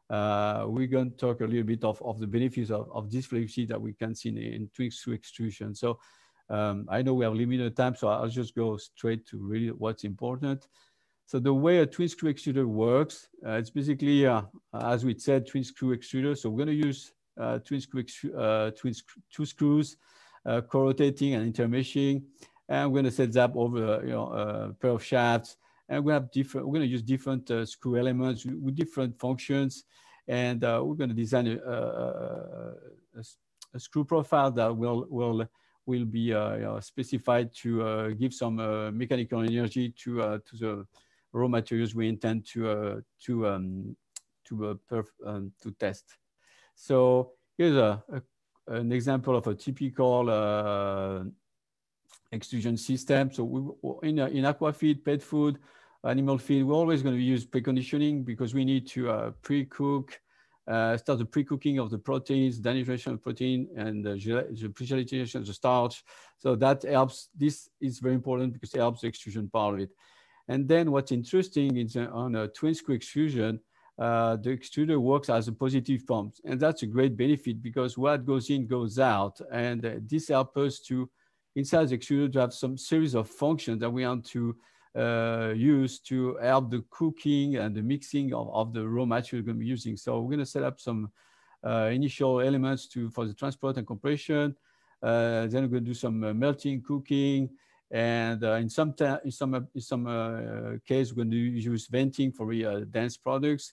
we're going to talk a little bit of the benefits of this flexibility that we can see in twin-screw extrusion. So I know we have limited time, so I'll just go straight to really what's important. So the way a twin-screw extruder works, it's basically, as we said, twin-screw extruder. So we're going to use two screws, co-rotating and intermeshing, and we're going to set that over a pair of shafts. And we're going to use different screw elements with different functions, and we're going to design a screw profile that will be specified to give some mechanical energy to the raw materials we intend to test. So here's an example of a typical extrusion system. So in aquafeed, pet food, animal feed, we're always going to use preconditioning, because we need to pre-cook, start the pre-cooking of the proteins, denaturation of protein, and the pre-gelatination of the starch. So that helps. This is very important because it helps the extrusion part of it. And then what's interesting is on a twin-screw extrusion, the extruder works as a positive pump, and that's a great benefit, because what goes in goes out, and this helps us to, inside the extruder, to have some series of functions that we want to use to help the cooking and the mixing of the raw material we're going to be using. So we're going to set up some initial elements for the transport and compression. Then we're going to do some melting, cooking, and in some case we're going to use venting for dense products.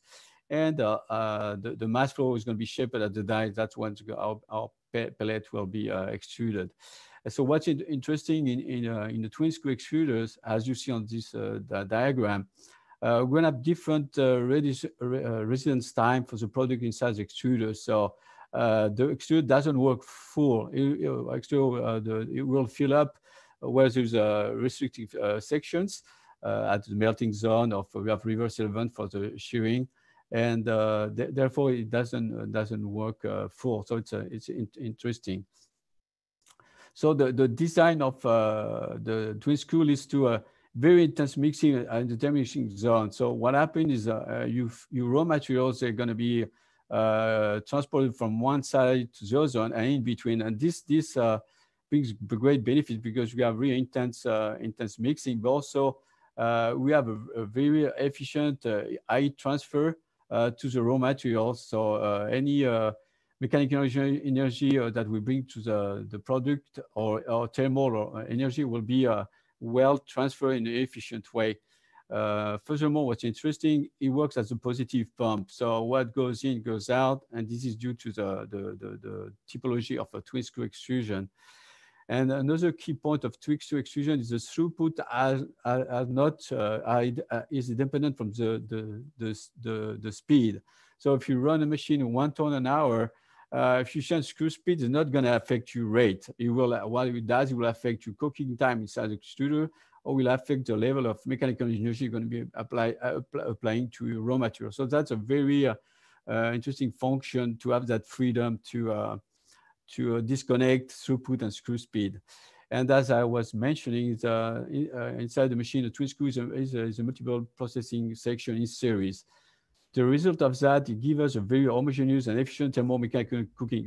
And the mass flow is going to be shaped at the die. That's when our pellet will be extruded. So what's interesting in the twin screw extruders, as you see on this diagram, we're going to have different residence time for the product inside the extruder. So the extruder doesn't work full. It will fill up where there's restrictive sections at the melting zone, or we have reverse event for the shearing, and therefore it doesn't work full. So it's interesting. So the design of the twin screw leads to very intense mixing and the mixing zone. So what happened is your raw materials are going to be transported from one side to the other and in between. And this brings great benefit because we have really intense mixing, but also we have a very efficient high transfer to the raw materials. So any mechanical energy that we bring to the product or thermal or energy will be well transferred in an efficient way. Furthermore, what's interesting, it works as a positive pump. So what goes in goes out, and this is due to the typology of a twin screw extrusion. And another key point of twin screw extrusion is the throughput is dependent from the speed. So if you run a machine 1 ton an hour, if you change screw speed, it's not going to affect your rate. It will, what it does, it will affect your cooking time inside the extruder, or will affect the level of mechanical energy you're going to be applying to your raw material. So that's a very interesting function to have that freedom to disconnect throughput and screw speed. And as I was mentioning, inside the machine, the twin screw is a multiple processing section in series. The result of that, it gives us a very homogeneous and efficient thermomechanical cooking.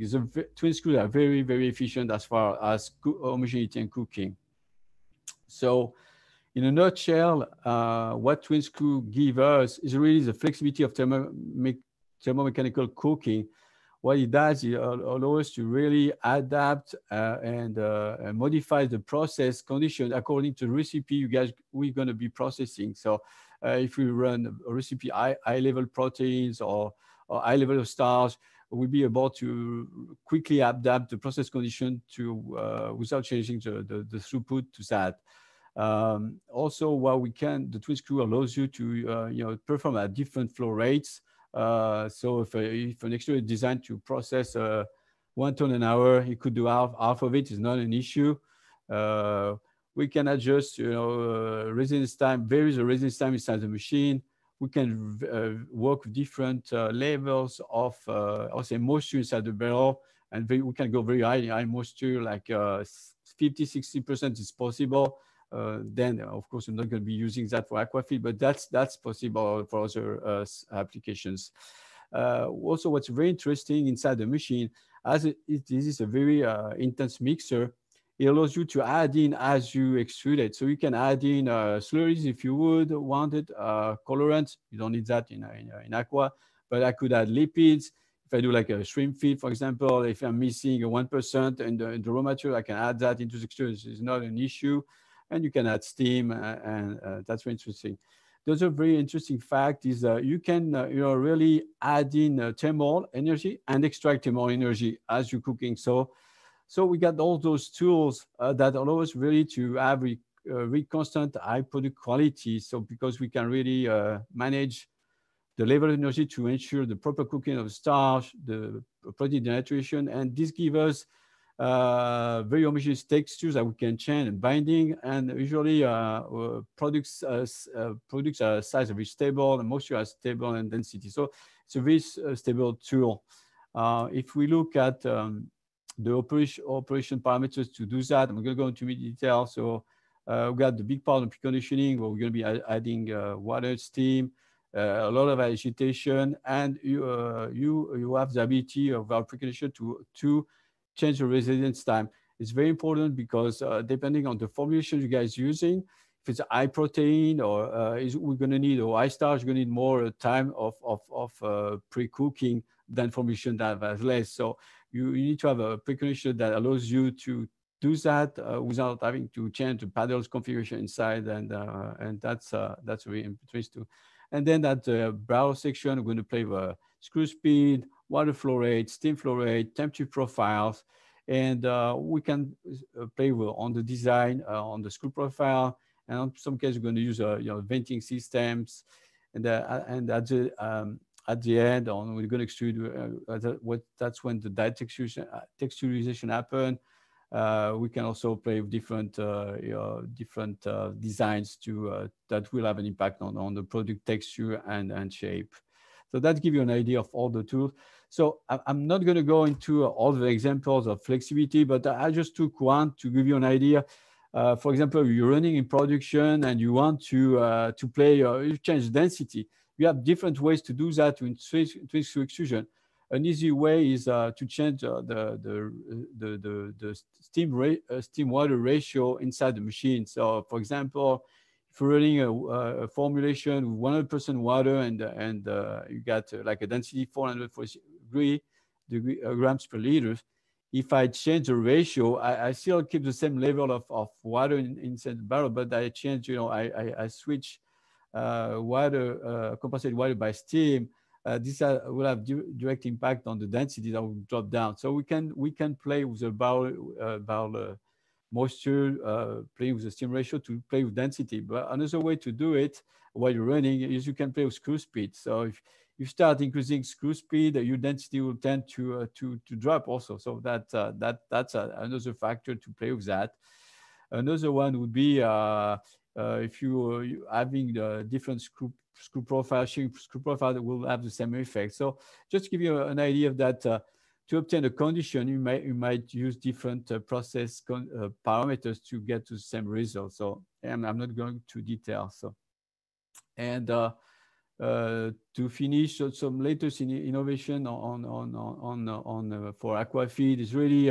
Twin screws are very, very efficient as far as homogeneity and cooking. So in a nutshell, what twin screw give us is really the flexibility of thermomechanical cooking. What it does, it allows us to really adapt and modify the process condition according to the recipe we're going to be processing. So if we run a recipe high-level proteins or high level of starch, we'll be able to quickly adapt the process condition to without changing the throughput to that. Also, what we can, the twin screw allows you to perform at different flow rates. So if an extruder is designed to process 1 ton an hour, it could do half of it. Is not an issue. We can adjust, residence time. There is a residence time inside the machine. We can work with different levels of, I'll say, moisture inside the barrel, and we can go very high moisture, like 50–60% is possible. Then, of course, I'm not going to be using that for Aquafeed, but that's possible for other applications. Also, what's very interesting inside the machine, as this is a very intense mixer, it allows you to add in as you extrude it. So you can add in slurries if you want it, colorants. You don't need that in aqua, but I could add lipids. If I do like a shrimp feed, for example, if I'm missing a 1% in the raw material, I can add that into the extruder. It's not an issue. And you can add steam, and that's very interesting. The other very interesting fact is you can really add in thermal energy and extract thermal energy as you're cooking. So we got all those tools that allow us really to have a constant high product quality. So because we can really manage the level of energy to ensure the proper cooking of starch, the protein denaturation, and this gives us very homogeneous textures that we can change and binding, and usually products are size are very stable, and moisture are stable, and density. So it's a very stable tool. If we look at the operation parameters to do that, I'm going to go into detail. So we got the big part of preconditioning, where we're going to be adding water, steam, a lot of agitation, and you have the ability of our preconditioner to change the residence time. It's very important because depending on the formulation you guys using, if it's high protein or we're going to need, or high starch, you're going to need more time of pre-cooking than formulation that has less. So you need to have a preconditioner that allows you to do that without having to change the paddles configuration inside, and that's really interesting. And then that barrel section, we're going to play with screw speed, water flow rate, steam flow rate, temperature profiles, and we can play with on the design, on the screw profile, and in some cases we're going to use venting systems, and at the end, we're going to extrude. That's when the die texturization happen. We can also play with different designs that will have an impact on the product texture and shape. So that gives you an idea of all the tools. So I'm not going to go into all the examples of flexibility, but I just took one to give you an idea. for example, you're running in production and you want to you change density. You have different ways to do that in extrusion. An easy way is to change the steam-water ratio inside the machine. So, for example, if you're running a formulation with 100% water and you got like a density 440 grams per liter, if I change the ratio, I still keep the same level of water inside the barrel, but I change, I switch compensated water by steam. This will have direct impact on the density that will drop down. So we can play with the barrel moisture, playing with the steam ratio to play with density. But another way to do it while you're running is you can play with screw speed. So if you start increasing screw speed, your density will tend to drop also. So that's another factor to play with that. Another one would be if you're having the different screw profile, screw profile that will have the same effect. So just to give you an idea of that, to obtain a condition, you might use different process parameters to get to the same result. So I'm not going to detail. So and to finish, some latest innovation for Aquafeed is really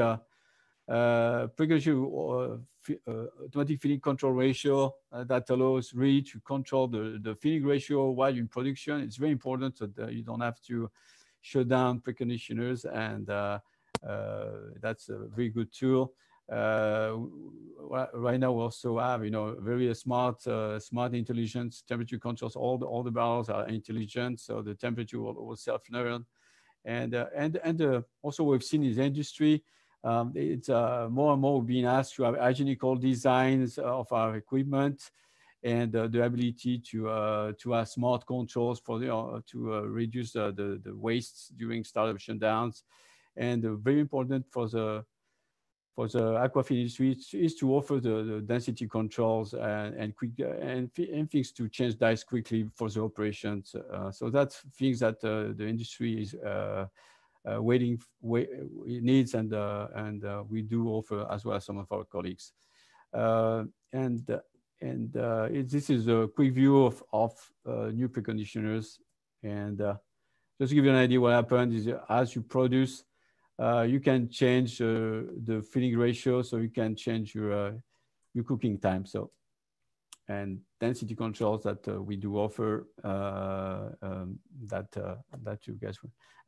automatic filling control ratio that allows really to control the filling ratio while in production. It's very important so that you don't have to shut down preconditioners, and that's a very good tool. Right now we also have very smart intelligence temperature controls. All the barrels are intelligent, so the temperature will self-learn. And also we've seen in the industry, it's more and more being asked to have hygienical designs of our equipment, and the ability to have smart controls for to reduce the wastes during startup shutdowns. And very important for the Aquafeed industry is to offer the density controls and quick and things to change dice quickly for the operations. So that's things that the industry is needs, and we do offer as well as some of our colleagues. This is a quick view of new preconditioners. And just to give you an idea, what happens is as you produce, you can change the filling ratio, so you can change your cooking time. So, and density controls that we do offer that you guys.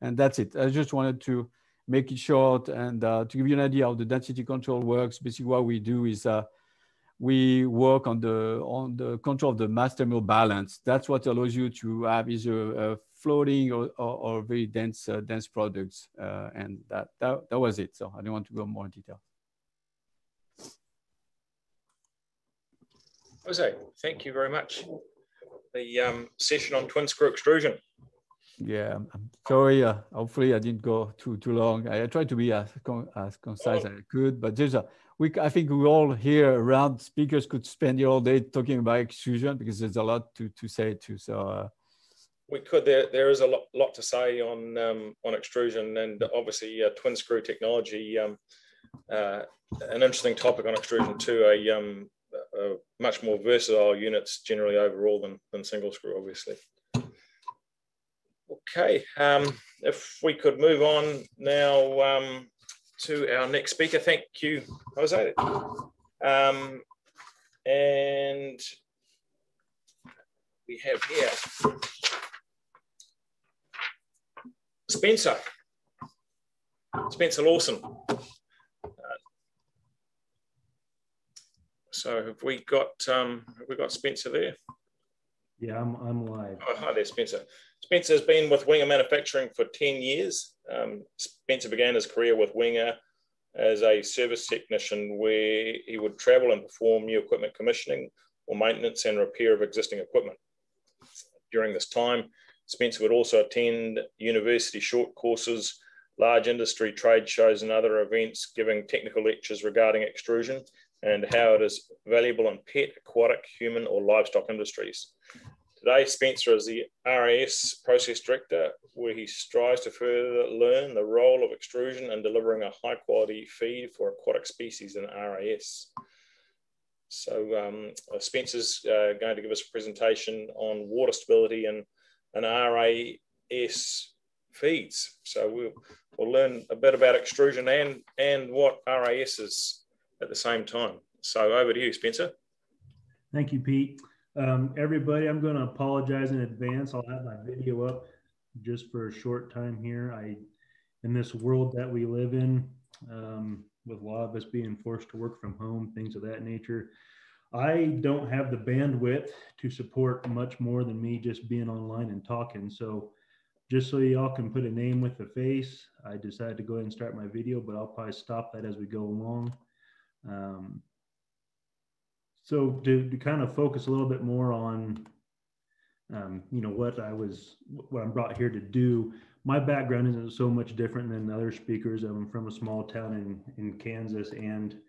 And that's it. I just wanted to make it short and to give you an idea how the density control works. Basically, what we do is we work on the control of the master mill balance. That's what allows you to have either floating or very dense products. And that was it. So I don't want to go more in detail. Jose, thank you very much. The session on twin screw extrusion. Yeah, I'm sorry. Hopefully I didn't go too long. I tried to be as concise as I could, but there's I think we all here around speakers could spend the whole day talking about extrusion because there's a lot to say too. So we could. There is a lot to say on extrusion, and obviously twin screw technology. An interesting topic on extrusion too. Much more versatile units generally overall than single screw, obviously. Okay, if we could move on now to our next speaker. Thank you, Jose. And we have here Spencer Lawson. So have we got Spencer there? Yeah, I'm live. Oh, hi there, Spencer. Spencer's been with Wenger Manufacturing for 10 years. Spencer began his career with Wenger as a service technician, where he would travel and perform new equipment commissioning or maintenance and repair of existing equipment. During this time, Spencer would also attend university short courses, large industry trade shows and other events, giving technical lectures regarding extrusion and how it is valuable in pet, aquatic, human or livestock industries. Today, Spencer is the RAS Process Director, where he strives to further learn the role of extrusion in delivering a high quality feed for aquatic species in RAS. So Spencer's going to give us a presentation on water stability and RAS feeds. So we'll learn a bit about extrusion and what RAS is at the same time. So over to you, Spencer. Thank you, Pete. Everybody, I'm going to apologize in advance. I'll have my video up just for a short time here. In this world that we live in, with a lot of us being forced to work from home, things of that nature, I don't have the bandwidth to support much more than me just being online and talking. So just so y'all can put a name with a face, I decided to go ahead and start my video, but I'll probably stop that as we go along. So to kind of focus a little bit more on, you know, what I'm brought here to do. My background isn't so much different than other speakers. I'm from a small town in Kansas, and,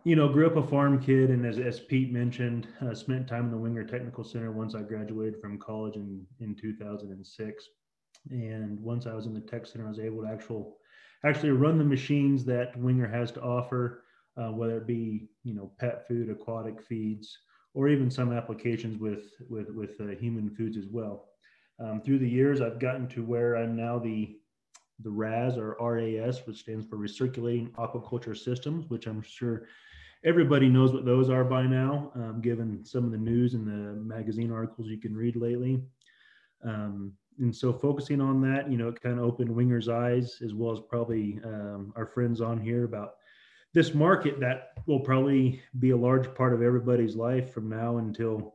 you know, grew up a farm kid. And as Pete mentioned, spent time in the Wenger Technical Center once I graduated from college in 2006. And once I was in the tech center, I was able to actually run the machines that Wenger has to offer, whether it be, you know, pet food, aquatic feeds, or even some applications with human foods as well. Through the years, I've gotten to where I'm now the RAS, or RAS, which stands for Recirculating Aquaculture Systems, which I'm sure everybody knows what those are by now, given some of the news and the magazine articles you can read lately. And so focusing on that, you know, it kind of opened Wenger's eyes, as well as probably our friends on here, about this market that will probably be a large part of everybody's life from now until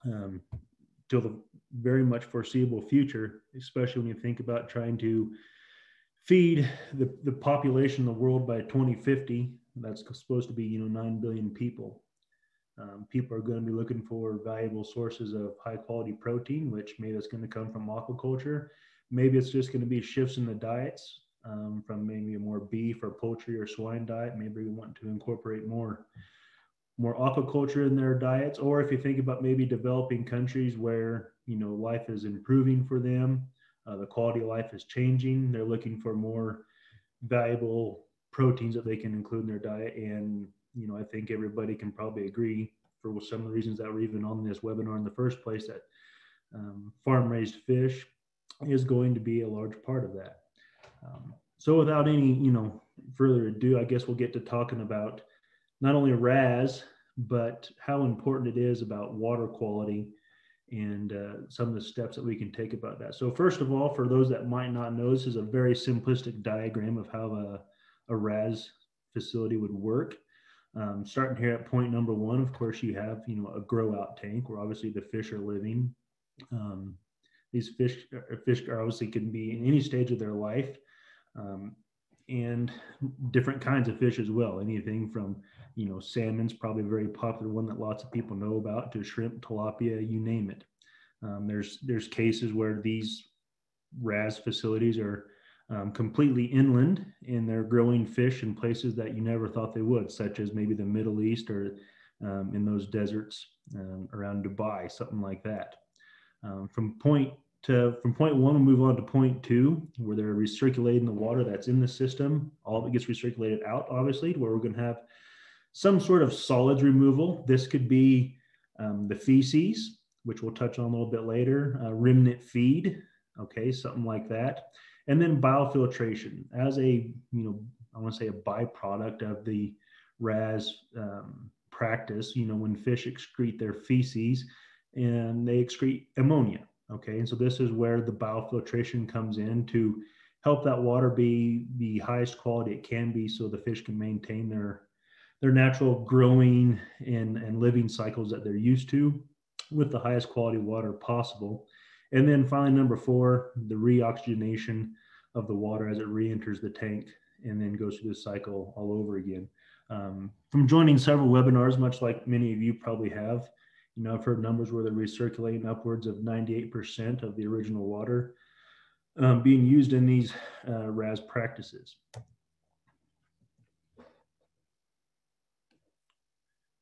the very much foreseeable future, especially when you think about trying to feed the population of the world by 2050. That's supposed to be, you know, 9 billion people. People are going to be looking for valuable sources of high quality protein, which maybe it's going to come from aquaculture. Maybe it's just going to be shifts in the diets, from maybe a more beef or poultry or swine diet. Maybe we want to incorporate more aquaculture in their diets. Or if you think about maybe developing countries where, you know, life is improving for them, the quality of life is changing, they're looking for more valuable proteins that they can include in their diet. And, you know, I think everybody can probably agree, for some of the reasons that we're even on this webinar in the first place, that farm-raised fish is going to be a large part of that. So without any, you know, further ado, I guess we'll get to talking about not only RAS, but how important it is about water quality and some of the steps that we can take about that. So first of all, for those that might not know, this is a very simplistic diagram of how a RAS facility would work. Starting here at point number one, of course, you have, you know, a grow out tank where obviously the fish are living. These fish are obviously can be in any stage of their life, and different kinds of fish as well. Anything from, you know, salmon's probably a very popular one that lots of people know about, to shrimp, tilapia, you name it. There's cases where these RAS facilities are completely inland, and they're growing fish in places that you never thought they would, such as maybe the Middle East, or in those deserts around Dubai, something like that. From point one, we'll move on to point two, where they're recirculating the water that's in the system. All of it gets recirculated out, obviously, where we're going to have some sort of solids removal. This could be the feces, which we'll touch on a little bit later, remnant feed, okay, something like that. And then biofiltration as a, you know, I want to say a byproduct of the RAS practice. You know, when fish excrete their feces, and they excrete ammonia, okay? And so this is where the biofiltration comes in to help that water be the highest quality it can be, so the fish can maintain their natural growing and living cycles that they're used to, with the highest quality water possible. And then finally, number four, the reoxygenation of the water as it re-enters the tank and then goes through the cycle all over again. From joining several webinars, much like many of you probably have, you know, I've heard numbers where they're recirculating upwards of 98% of the original water being used in these RAS practices.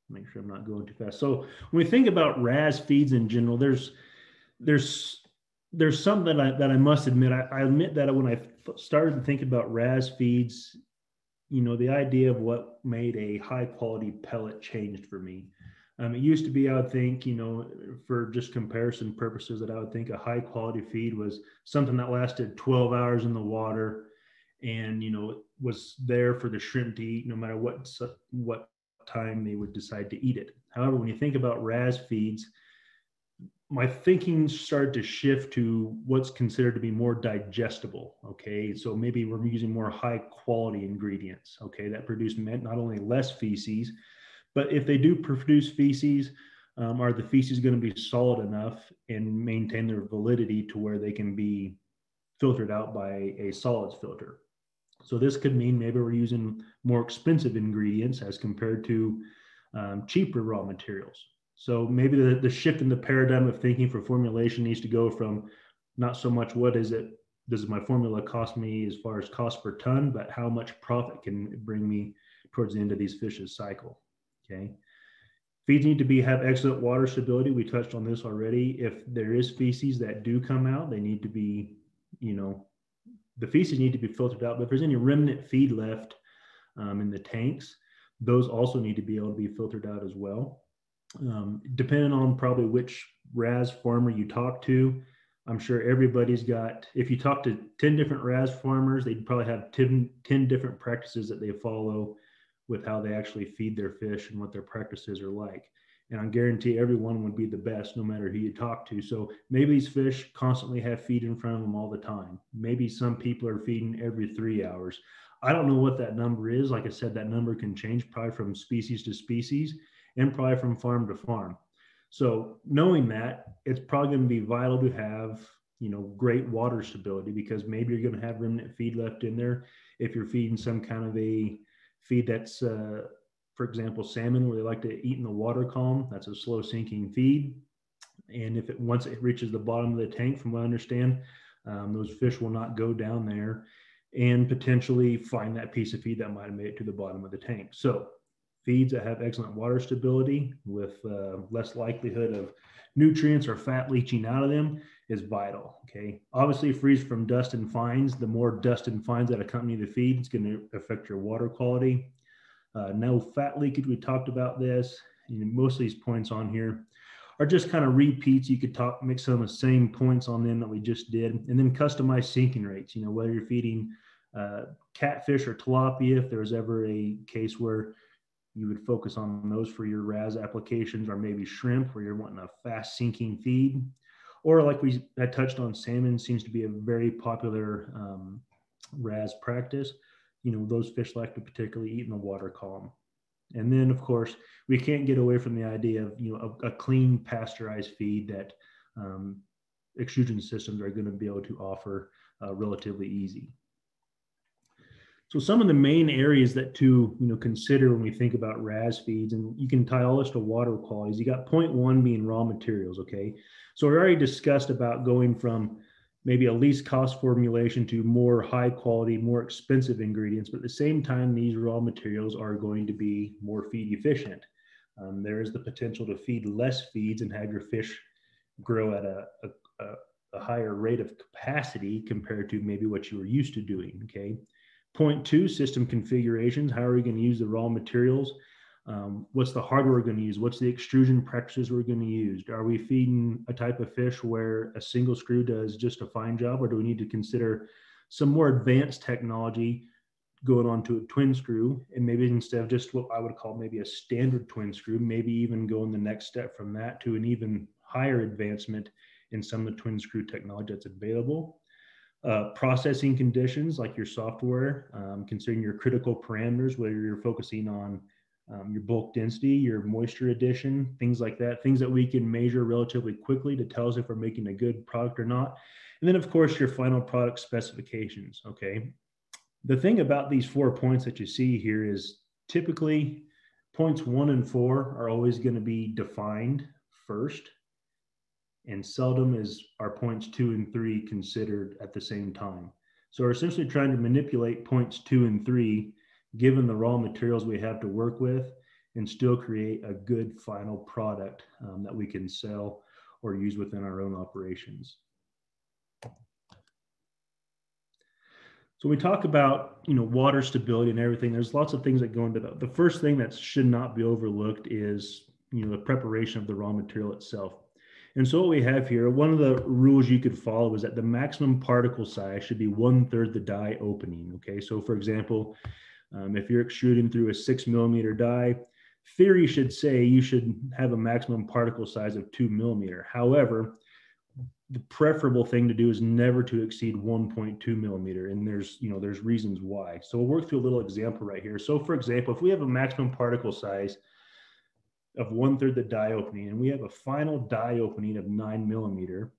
Make sure I'm not going too fast. So when we think about RAS feeds in general, there's something that I must admit. I admit that when I started to think about RAS feeds, you know, the idea of what made a high quality pellet changed for me. It used to be, I would think, you know, for just comparison purposes, that I would think a high quality feed was something that lasted 12 hours in the water and, you know, was there for the shrimp to eat no matter what time they would decide to eat it. However, when you think about RAS feeds, my thinking started to shift to what's considered to be more digestible. Okay, so maybe we're using more high quality ingredients, okay, that produce not only less feces, but if they do produce feces, are the feces going to be solid enough and maintain their validity to where they can be filtered out by a solids filter? So this could mean maybe we're using more expensive ingredients as compared to cheaper raw materials. So maybe the shift in the paradigm of thinking for formulation needs to go from not so much what is it, does my formula cost me as far as cost per ton, but how much profit can it bring me towards the end of these fish's cycle. Okay. Feeds need to have excellent water stability. We touched on this already. If there is feces that do come out, they need to be, you know, the feces need to be filtered out. But if there's any remnant feed left in the tanks, those also need to be able to be filtered out as well. Depending on probably which RAS farmer you talk to, I'm sure everybody's got, if you talk to 10 different RAS farmers, they'd probably have 10 different practices that they follow with how they actually feed their fish and what their practices are like. And I guarantee everyone would be the best no matter who you talk to. So maybe these fish constantly have feed in front of them all the time. Maybe some people are feeding every 3 hours. I don't know what that number is. Like I said, that number can change probably from species to species and probably from farm to farm. So knowing that, it's probably going to be vital to have, you know, great water stability, because maybe you're going to have remnant feed left in there. If you're feeding some kind of a feed that's, for example, salmon, where they like to eat in the water column, that's a slow sinking feed. And if once it reaches the bottom of the tank, from what I understand, those fish will not go down there and potentially find that piece of feed that might have made it to the bottom of the tank. So feeds that have excellent water stability with less likelihood of nutrients or fat leaching out of them is vital. Okay, obviously freeze from dust and fines. The more dust and fines that accompany the feed, it's going to affect your water quality. No fat leakage, we talked about this. Most of these points on here are just kind of repeats. You could mix some of the same points on them that we just did, and then customize sinking rates. You know, whether you're feeding catfish or tilapia, if there's ever a case where you would focus on those for your RAS applications, or maybe shrimp where you're wanting a fast sinking feed, or like I touched on, salmon seems to be a very popular RAS practice. You know, those fish like to particularly eat in the water column. And then of course, we can't get away from the idea of, you know, a clean pasteurized feed that extrusion systems are going to be able to offer relatively easy. So some of the main areas that to, you know, consider when we think about RAS feeds, and you can tie all this to water qualities. You got point one being raw materials. Okay, so we already discussed about going from maybe a least cost formulation to more high quality, more expensive ingredients, but at the same time, these raw materials are going to be more feed efficient. There is the potential to feed less feeds and have your fish grow at a higher rate of capacity compared to maybe what you were used to doing. Okay. Point two, system configurations. How are we going to use the raw materials? What's the hardware we're going to use? What's the extrusion practices we're going to use? Are we feeding a type of fish where a single screw does just a fine job, or do we need to consider some more advanced technology going on to a twin screw, and maybe instead of just what I would call maybe a standard twin screw, maybe even going the next step from that to an even higher advancement in some of the twin screw technology that's available. Processing conditions like your software, considering your critical parameters, whether you're focusing on your bulk density, your moisture addition, things like that, things that we can measure relatively quickly to tell us if we're making a good product or not. And then of course, your final product specifications. Okay. The thing about these 4 points that you see here is typically points 1 and 4 are always going to be defined first, and seldom are points 2 and 3 considered at the same time. So we're essentially trying to manipulate points 2 and 3, given the raw materials we have to work with, and still create a good final product that we can sell or use within our own operations. So we talk about, water stability and everything. There's lots of things that go into that. The first thing that should not be overlooked is, the preparation of the raw material itself. And so what we have here, one of the rules you could follow is that the maximum particle size should be 1/3 the die opening. Okay, so for example, if you're extruding through a 6mm die, theory should say you should have a maximum particle size of 2mm. However, the preferable thing to do is never to exceed 1.2mm, and there's reasons why. So we'll work through a little example right here. So for example, if we have a maximum particle size of 1/3 the die opening, and we have a final die opening of 9mm,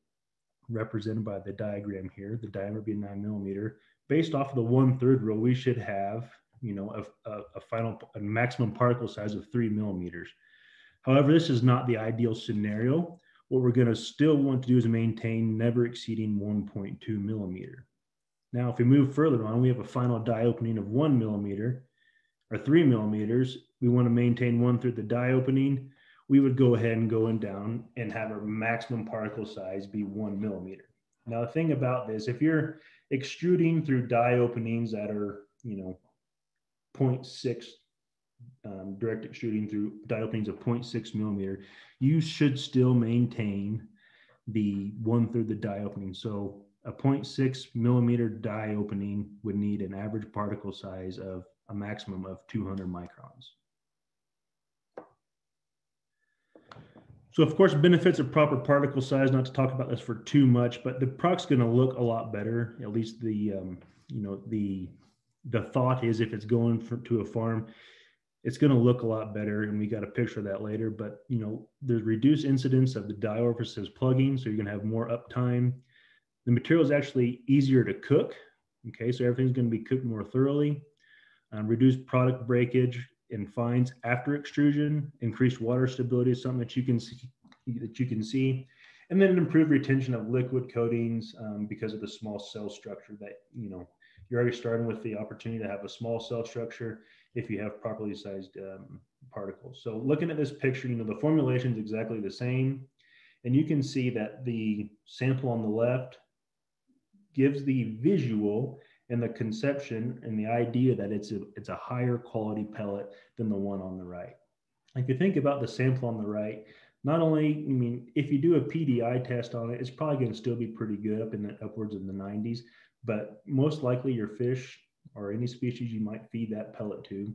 represented by the diagram here, the diameter being 9mm, based off of the 1/3 rule, we should have a maximum particle size of 3mm. However, this is not the ideal scenario. What we're going to still want to do is maintain never exceeding 1.2mm. Now, if we move further on, we have a final die opening of 1mm or 3mm. We want to maintain 1/3 the die opening. We would go ahead and go down and have our maximum particle size be 1mm. Now, the thing about this, if you're extruding through die openings that are, 0.6, direct extruding through die openings of 0.6mm, you should still maintain the 1/3 the die opening. So a 0.6mm die opening would need an average particle size of a maximum of 200 microns. So of course, benefits of proper particle size, not to talk about this for too much, but the product's going to look a lot better. At least the thought is, if it's going to a farm, it's going to look a lot better, and we got a picture of that later. But there's reduced incidence of the die orifices plugging, so you're going to have more uptime. The material is actually easier to cook. Okay, so everything's going to be cooked more thoroughly. Reduced product breakage and fines after extrusion. Increased water stability is something that you can see, and then an improved retention of liquid coatings because of the small cell structure that you're already starting with the opportunity to have a small cell structure if you have properly sized particles. So looking at this picture, the formulation is exactly the same. And you can see that the sample on the left gives the visual and the conception and the idea that it's a higher quality pellet than the one on the right. If you think about the sample on the right, not only, if you do a PDI test on it, it's probably going to still be pretty good up in the upwards of the 90s, but most likely your fish or any species you might feed that pellet to,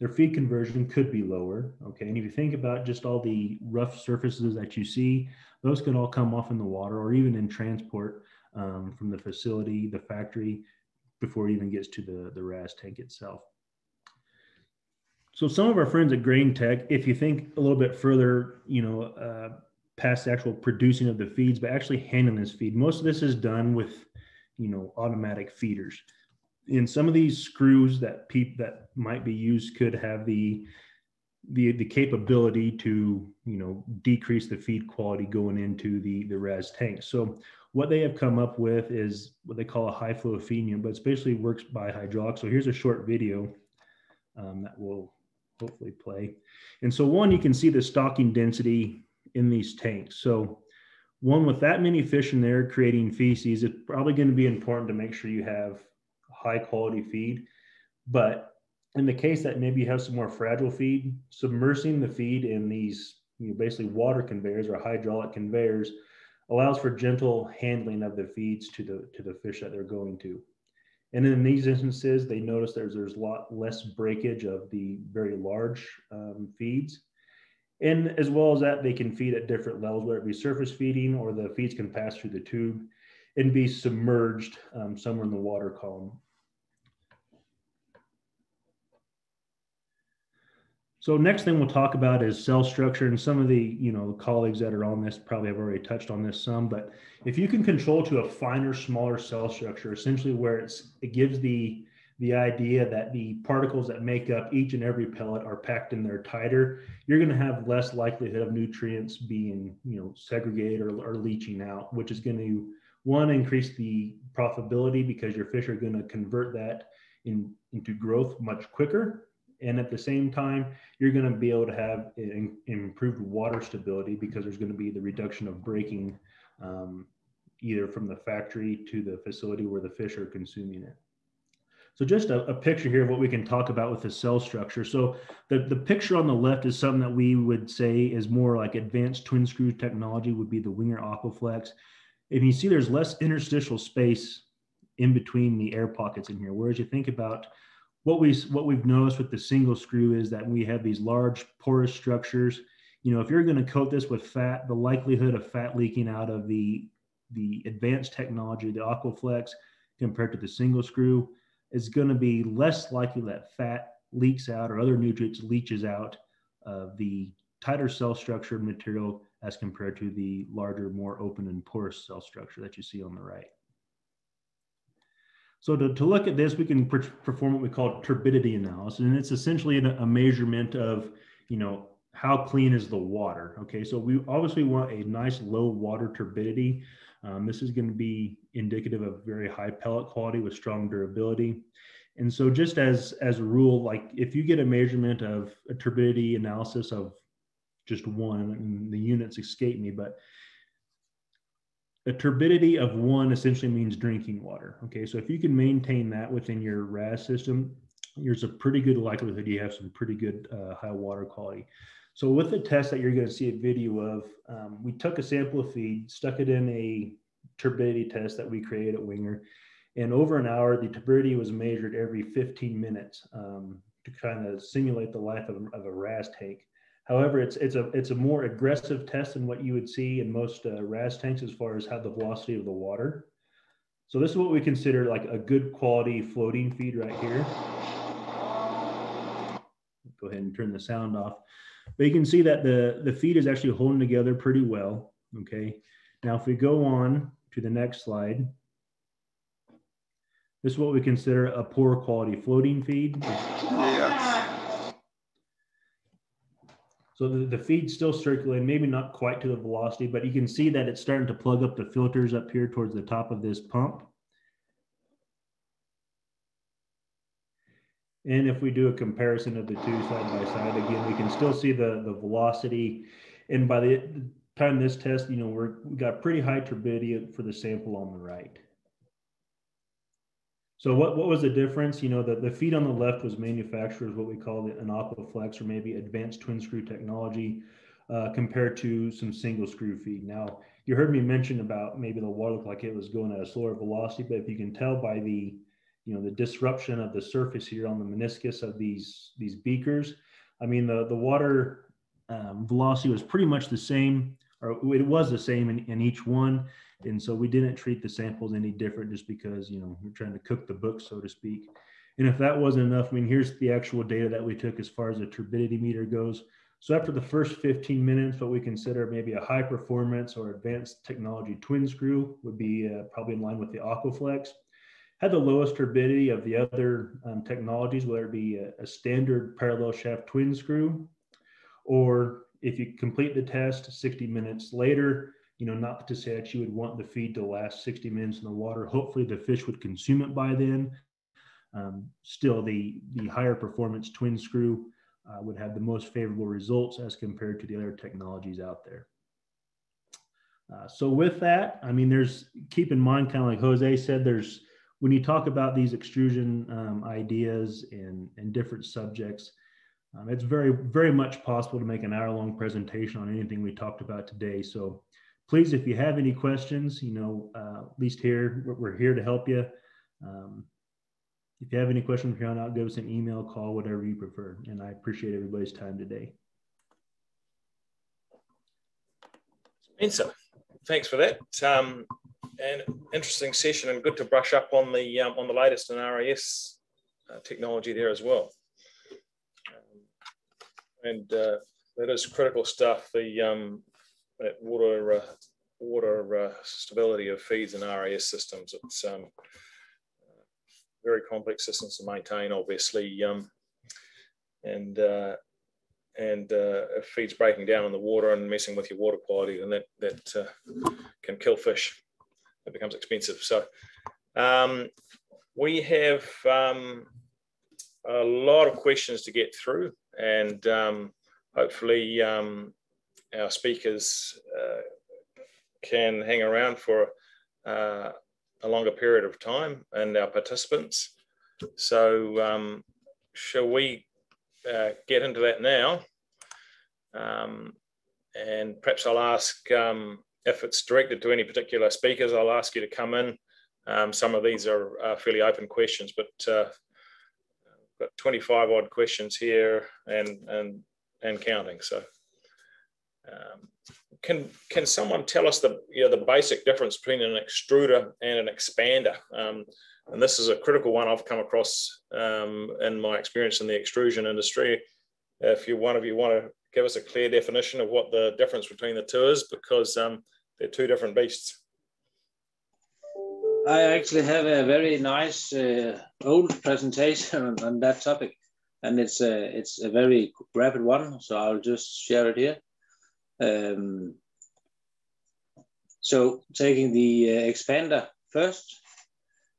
their feed conversion could be lower. Okay, and if you think about just all the rough surfaces that you see, those can all come off in the water or even in transport from the facility, the factory, before it even gets to the RAS tank itself. So some of our friends at Grain Tech, if you think a little bit further, past the actual producing of the feeds, but actually handling this feed, most of this is done with, automatic feeders. And some of these screws that might be used could have the capability to, decrease the feed quality going into the RAS tank. So what they have come up with is what they call a high flow feed unit, but it basically works by hydraulics. So here's a short video that will hopefully play. And so you can see the stocking density in these tanks. So with that many fish in there creating feces, it's probably going to be important to make sure you have high quality feed. But in the case that maybe you have some more fragile feed, submersing the feed in these basically water conveyors or hydraulic conveyors allows for gentle handling of the feeds to the fish that they're going to. And in these instances, they notice there's a lot less breakage of the very large feeds. And as well as that, they can feed at different levels, whether it be surface feeding or the feeds can pass through the tube and be submerged somewhere in the water column. So next thing we'll talk about is cell structure, and some of the colleagues that are on this probably have already touched on this some, but if you can control to a finer, smaller cell structure, essentially where it gives the idea that the particles that make up each and every pellet are packed in there tighter, you're going to have less likelihood of nutrients being segregated or leaching out, which is going to, one, increase the profitability because your fish are going to convert that into growth much quicker. And at the same time, you're going to be able to have improved water stability because there's going to be the reduction of breaking either from the factory to the facility where the fish are consuming it. So just a picture here of what we can talk about with the cell structure. So the picture on the left is something that we would say is more like advanced twin screw technology, would be the Wenger Aquaflex. And you see there's less interstitial space in between the air pockets in here. Whereas you think about what we've noticed with the single screw is that we have these large porous structures. You know, if you're going to coat this with fat, the likelihood of fat leaking out of the advanced technology, the Aquaflex, compared to the single screw, is going to be less likely that fat leaks out or other nutrients leaches out of the tighter cell structure material as compared to the larger, more open and porous cell structure that you see on the right. So to look at this, we can perform what we call turbidity analysis, and it's essentially a measurement of, you know, how clean is the water. Okay, so we obviously want a nice low water turbidity. This is going to be indicative of very high pellet quality with strong durability. And so just as a rule, like if you get a measurement of a turbidity analysis of just one, and the units escape me, but a turbidity of 1 essentially means drinking water. Okay, so if you can maintain that within your RAS system, there's a pretty good likelihood you have some pretty good high water quality. So with the test that you're going to see a video of, we took a sample of feed, stuck it in a turbidity test that we created at Wenger, and over an hour, the turbidity was measured every 15 minutes to kind of simulate the life of a RAS tank. However, it's a more aggressive test than what you would see in most RAS tanks as far as how the velocity of the water. So this is what we consider like a good quality floating feed right here. Go ahead and turn the sound off. But you can see that the feed is actually holding together pretty well. Okay. Now, if we go on to the next slide, this is what we consider a poor quality floating feed. Yes. So the feed's still circulating, maybe not quite to the velocity, but you can see that it's starting to plug up the filters up here towards the top of this pump. And if we do a comparison of the two side by side, again, we can still see the velocity. And by the time this test, you know, we got pretty high turbidity for the sample on the right. So what was the difference? You know, the feed on the left was manufactured as what we call an Aquaflex, or maybe advanced twin screw technology, compared to some single screw feed. Now, you heard me mention about maybe the water looked like it was going at a slower velocity, but if you can tell by the, you know, the disruption of the surface here on the meniscus of these beakers, I mean, the water velocity was pretty much the same, or it was the same in each one. And so we didn't treat the samples any different just because, you know, we're trying to cook the book, so to speak. And if that wasn't enough, I mean, here's the actual data that we took as far as the turbidity meter goes. So after the first 15 minutes, what we consider maybe a high performance or advanced technology twin screw would be probably in line with the Aquaflex. Had the lowest turbidity of the other technologies, whether it be a standard parallel shaft twin screw, or if you complete the test 60 minutes later, you know, not to say that you would want the feed to last 60 minutes in the water. Hopefully the fish would consume it by then. Still, the higher performance twin screw would have the most favorable results as compared to the other technologies out there. So with that, I mean, keep in mind, kind of like Jose said, when you talk about these extrusion ideas and different subjects, it's very, very much possible to make an hour-long presentation on anything we talked about today. So please, if you have any questions, you know, at least here, we're here to help you. If you have any questions from here on out, give us an email, call, whatever you prefer. And I appreciate everybody's time today. Spencer, thanks for that. An interesting session, and good to brush up on the latest in RAS technology there as well. And that is critical stuff. That water stability of feeds and RAS systems. It's very complex systems to maintain, obviously, and if feed's breaking down in the water and messing with your water quality, then that can kill fish. It becomes expensive. So we have a lot of questions to get through, and hopefully our speakers can hang around for a longer period of time, and our participants. So shall we get into that now? And perhaps I'll ask, if it's directed to any particular speakers, I'll ask you to come in. Some of these are fairly open questions, but got 25 odd questions here and counting. So can someone tell us the basic difference between an extruder and an expander? And this is a critical one I've come across in my experience in the extrusion industry. If one of you want to give us a clear definition of what the difference between the two is, because they're two different beasts. I actually have a very nice old presentation on that topic, and it's a very rapid one, so I'll just share it here. So taking the expander first,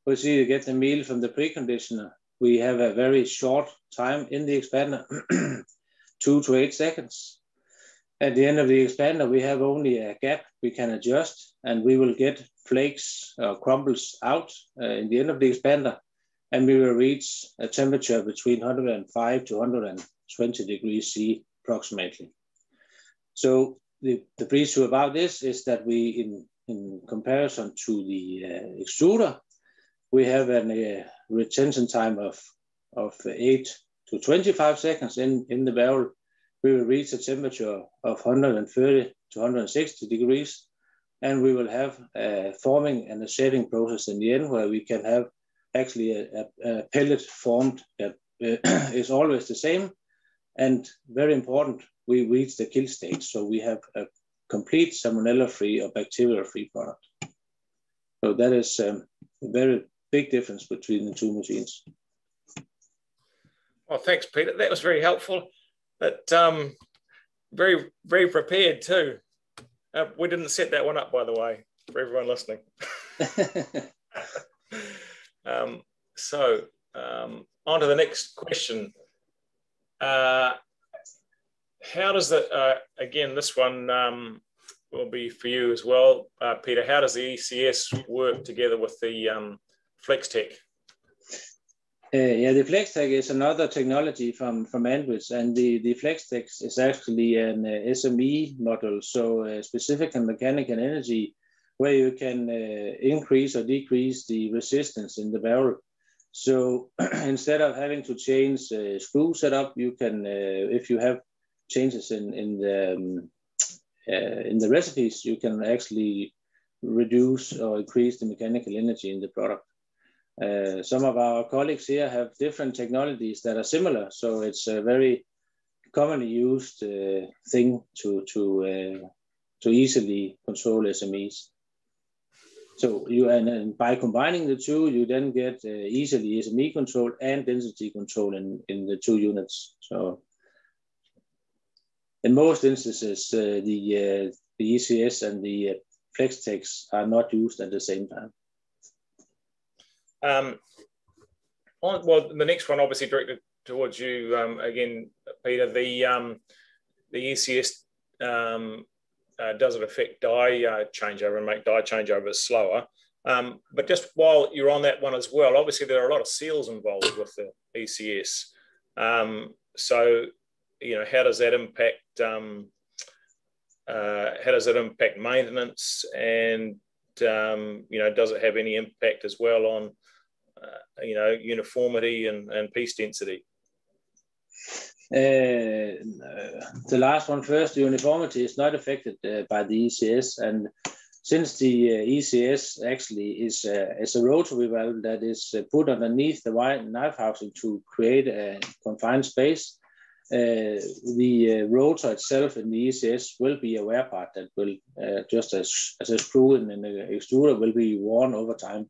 we see you get the meal from the preconditioner. We have a very short time in the expander, 2 to 8 seconds. At the end of the expander, we have only a gap we can adjust, and we will get flakes or crumbles out in the end of the expander, and we will reach a temperature between 105 to 120 degrees C approximately. So the issue about this is that we, in comparison to the extruder, we have a retention time of 8 to 25 seconds in the barrel. We will reach a temperature of 130 to 160 degrees, and we will have a forming and a setting process in the end, where we can have actually a pellet formed that is always the same. And very important, we reach the kill stage, so we have a complete salmonella-free or bacteria-free product. So that is a very big difference between the two machines. Well, thanks, Peter. That was very helpful. But very, very prepared too. We didn't set that one up, by the way, for everyone listening. So on to the next question. How does the, again, this one will be for you as well, Peter. How does the ECS work together with the FlexTech? Yeah, the FlexTech is another technology from Andritz, and the FlexTech is actually an SME model, so specific and mechanical energy, where you can increase or decrease the resistance in the barrel. So instead of having to change screw setup, you can, if you have changes in the recipes, you can actually reduce or increase the mechanical energy in the product. Some of our colleagues here have different technologies that are similar, so it's a very commonly used thing to easily control SMEs. So and by combining the two, you then get easily SME control and density control in the two units. So in most instances, the ECS and the FlexTechs are not used at the same time. Well, the next one obviously directed towards you again, Peter. The ECS, does it affect die changeover and make die changeovers slower? But just while you're on that one as well, obviously there are a lot of seals involved with the ECS. So how does that impact maintenance, and does it have any impact as well on uniformity and piece density? The last one first, the uniformity is not affected by the ECS, and since the ECS actually is a rotary valve that is put underneath the knife housing to create a confined space, the rotor itself in the ECS will be a wear part that will, just as a screw in an extruder, will be worn over time.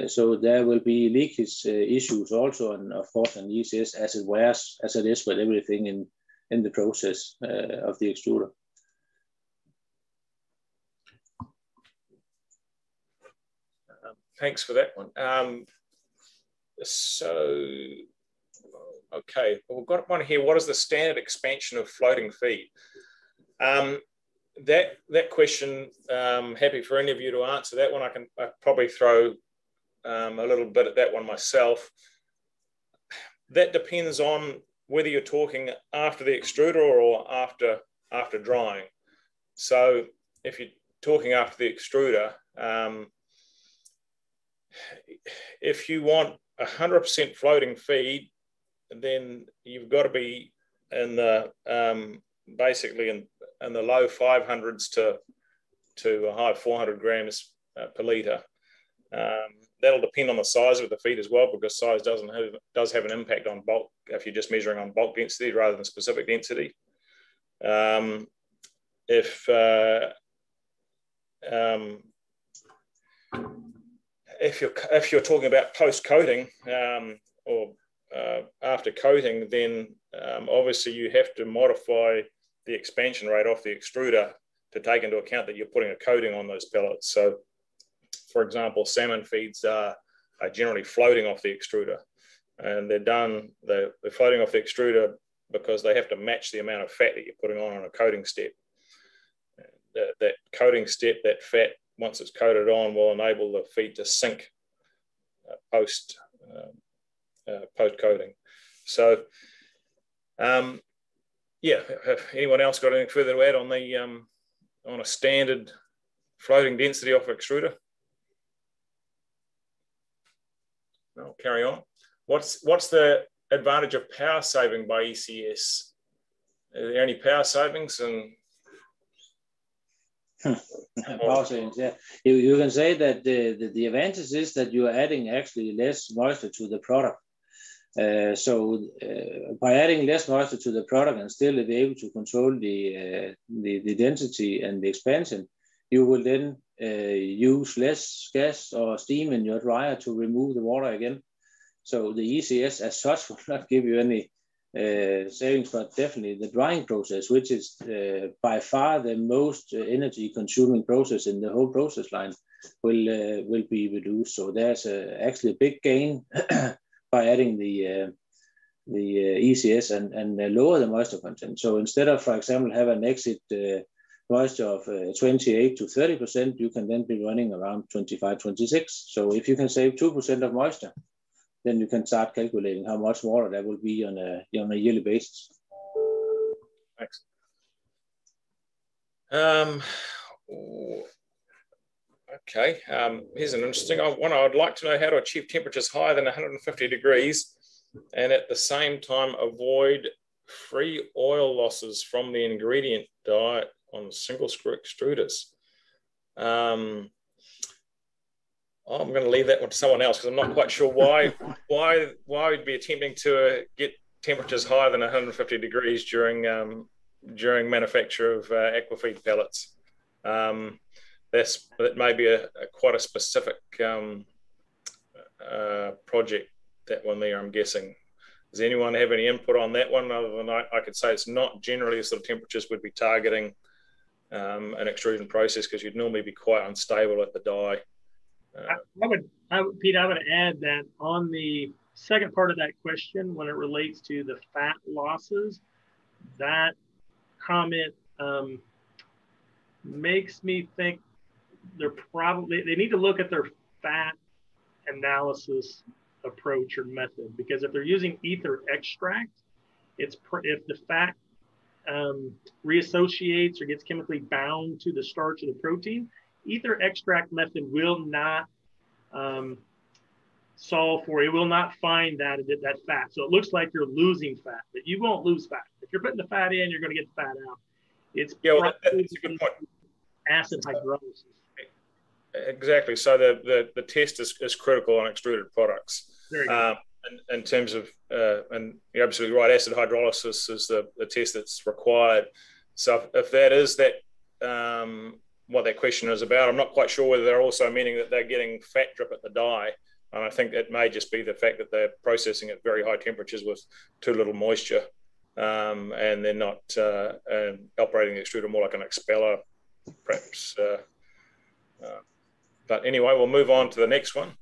So there will be leakage issues also, and of course on ECS as it wears, as it is with everything in the process of the extruder. Thanks for that one. Okay, well, we've got one here. What is the standard expansion of floating feed? That question, happy for any of you to answer that one. I probably throw a little bit at that one myself. That depends on whether you're talking after the extruder or after drying. So if you're talking after the extruder, if you want 100% floating feed, then you've got to be in the basically in the low 500s to a high 400 grams per litre. That'll depend on the size of the feed as well, because size does have an impact on bulk if you're just measuring on bulk density rather than specific density. If you're talking about post coating or after coating, then obviously you have to modify the expansion rate off the extruder to take into account that you're putting a coating on those pellets. So, for example, salmon feeds are generally floating off the extruder, and they're floating off the extruder because they have to match the amount of fat that you're putting on a coating step. That coating step, that fat, once it's coated on, will enable the feed to sink post coating. So, yeah. Have anyone else got anything further to add on the on a standard floating density off extruder? I'll carry on. What's the advantage of power saving by ECS? Are there any power savings? And power savings, yeah. You can say that the advantage is that you are adding actually less moisture to the product. So by adding less moisture to the product and still be able to control the density and the expansion, you will then use less gas or steam in your dryer to remove the water again. So the ECS as such will not give you any savings, but definitely the drying process, which is by far the most energy consuming process in the whole process line, will be reduced. So there's actually a big gain by adding the ECS and lower the moisture content. So instead of, for example, have an exit moisture of 28 to 30%, you can then be running around 25, 26. So if you can save 2% of moisture, then you can start calculating how much water that will be on a yearly basis. Thanks. Okay, here's an interesting one. I'd like to know how to achieve temperatures higher than 150 degrees and at the same time avoid free oil losses from the ingredient diet on single screw extruders. I'm going to leave that one to someone else because I'm not quite sure why we'd be attempting to get temperatures higher than 150 degrees during manufacture of Aquafeed pellets. That may be quite a specific project, that one there, I'm guessing. Does anyone have any input on that one other than I could say it's not generally the sort of temperatures we'd be targeting an extrusion process, because you'd normally be quite unstable at the die. Pete, I would add that on the second part of that question, when it relates to the fat losses, that comment makes me think they need to look at their fat analysis approach or method, because if they're using ether extract, if the fat reassociates or gets chemically bound to the starch or the protein, ether extract method will not solve for it. It will not find that fat. So it looks like you're losing fat, but you won't lose fat. If you're putting the fat in, you're going to get the fat out. It's that's a good point. Acid hydrolysis. Exactly. So the test is critical on extruded products. In terms of, and you're absolutely right, acid hydrolysis is the test that's required. So if that is what that question is about, I'm not quite sure whether they're also meaning that they're getting fat drip at the die. And I think it may just be the fact that they're processing at very high temperatures with too little moisture, and they're not operating the extruder more like an expeller, perhaps. But anyway, we'll move on to the next one.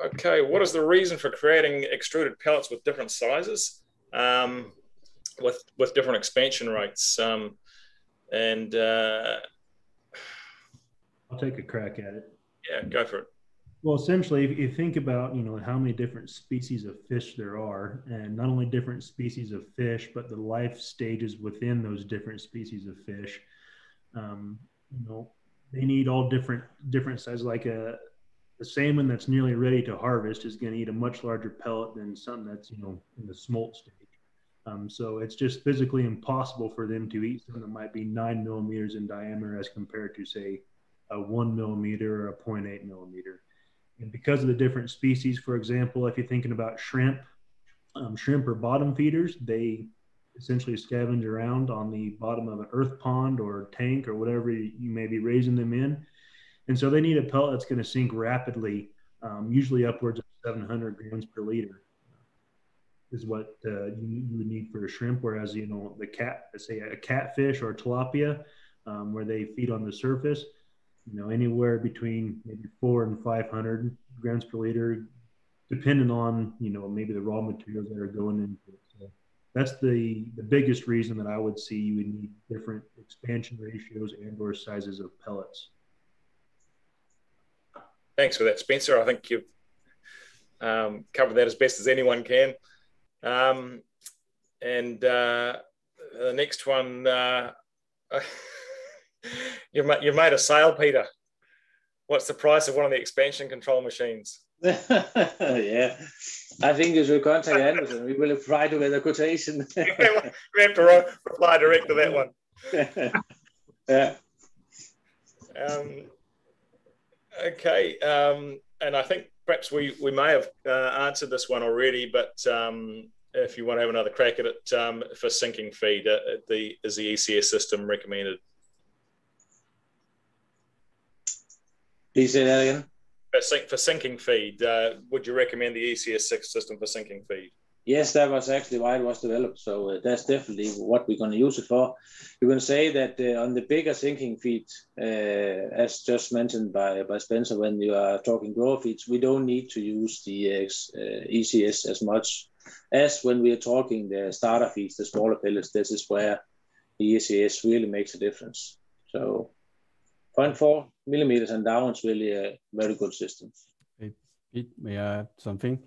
Okay, what is the reason for creating extruded pellets with different sizes? with different expansion rates. And I'll take a crack at it. Yeah, go for it. Well, essentially, if you think about, how many different species of fish there are, and not only different species of fish, but the life stages within those different species of fish, they need all different sizes. Like a salmon that's nearly ready to harvest is going to eat a much larger pellet than something that's, in the smolt stage. So it's just physically impossible for them to eat something that might be 9 millimeters in diameter as compared to, say, a 1 millimeter or a 0.8 millimeter. And because of the different species, for example, if you're thinking about shrimp, shrimp are bottom feeders. They essentially scavenge around on the bottom of an earth pond or tank or whatever you may be raising them in. And so they need a pellet that's going to sink rapidly, usually upwards of 700 grams per liter is what you would need for a shrimp. Whereas, say a catfish or a tilapia, where they feed on the surface, anywhere between maybe 400 and 500 grams per liter, depending on, maybe the raw materials that are going into it. So that's the biggest reason that I would see you would need different expansion ratios and or sizes of pellets. Thanks for that, Spencer. I think you've covered that as best as anyone can. And the next one, you've made a sale, Peter. What's the price of one of the expansion control machines? Yeah, I think you should contact Anderson. We will try to get a quotation. We have to reply direct to that one. Yeah. Okay, and I think perhaps we may have answered this one already, but if you want to have another crack at it, for sinking feed, is the ECS system recommended? Please say that again. For sinking feed, would you recommend the ECS system for sinking feed? Yes, that was actually why it was developed. So that's definitely what we're going to use it for. You can say that on the bigger sinking feed, as just mentioned by Spencer, when you are talking grower feeds, we don't need to use the ECS as much as when we are talking the starter feeds, the smaller pellets. This is where the ECS really makes a difference. So 0.4 millimeters and down is really a very good system. Hey, Pete, may I add something?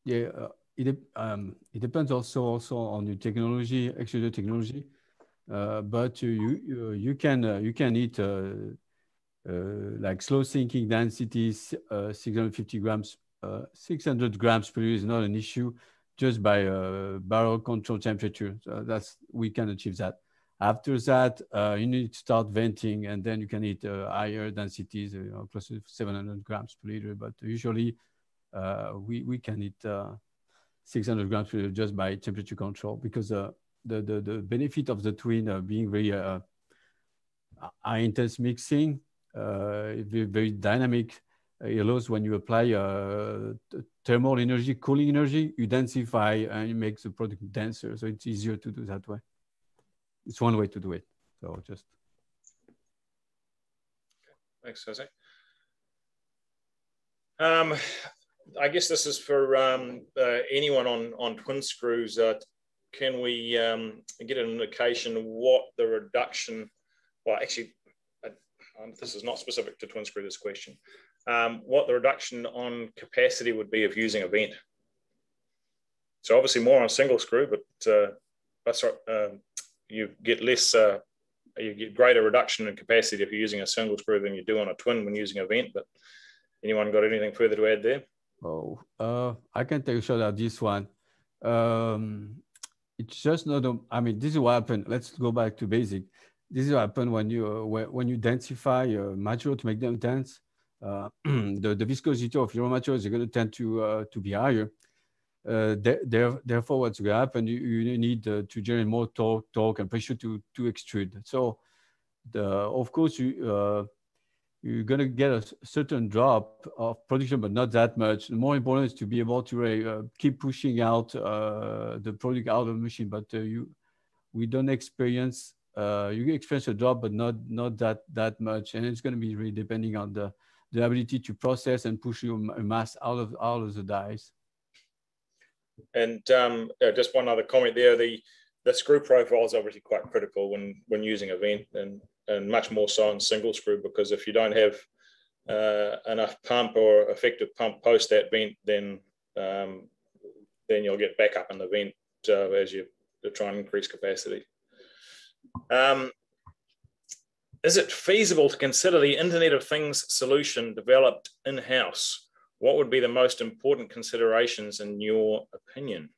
It depends also on your technology, extruder technology, but you can eat like slow sinking densities, 650 grams, 600 grams per liter is not an issue, just by barrel control temperature. So we can achieve that. After that, you need to start venting, and then you can eat higher densities, close to 700 grams per liter. But usually, we can eat 600 grams per liter just by temperature control, because the benefit of the twin being very high intense mixing, very dynamic, it allows when you apply thermal energy, cooling energy, you densify and it makes the product denser. So it's easier to do that way. It's one way to do it. So just. Thanks, Jose. I guess this is for anyone on twin screws. Can we get an indication of what the reduction, well, actually, this is not specific to twin screw, this question, what the reduction on capacity would be of using a vent? So obviously more on single screw, but you get less, you get greater reduction in capacity if you're using a single screw than you do on a twin when using a vent. But anyone got anything further to add there? Oh, I can take a shot at this one. It's just not. I mean, this is what happened. Let's go back to basic. This is what happened when you densify material to make them dense. The viscosity of your materials are going to tend to be higher. Therefore, what's going to happen? You need to generate more torque and pressure to extrude. So, of course, you're going to get a certain drop of production, but not that much. The more important is to be able to keep pushing out the product out of the machine. But we don't experience. You experience a drop, but not that much, and it's going to be really depending on the ability to process and push your mass out of the dies. And just one other comment there, the screw profile is obviously quite critical when using a vent, and much more so on single screw, because if you don't have enough pump or effective pump post that vent, then you'll get back up in the vent as you try and increase capacity. Is it feasible to consider the Internet of Things solution developed in-house? What would be the most important considerations in your opinion?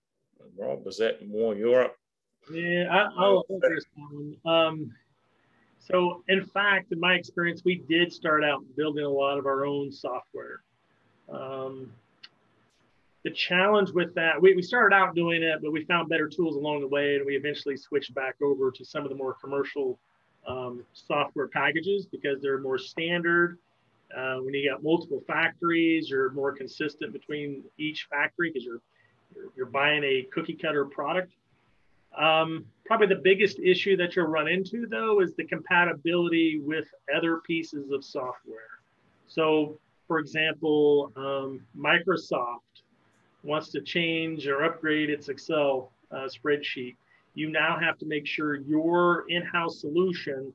Rob, is that more Europe? Yeah, I'll address that one. So in fact, in my experience, we did start out building a lot of our own software. The challenge with that, we started out doing it, but we found better tools along the way, and we eventually switched back over to some of the more commercial software packages because they're more standard. When you got multiple factories, you're more consistent between each factory because you're buying a cookie cutter product. Probably the biggest issue that you'll run into, though, is the compatibility with other pieces of software. So, for example, Microsoft wants to change or upgrade its Excel spreadsheet. You now have to make sure your in-house solution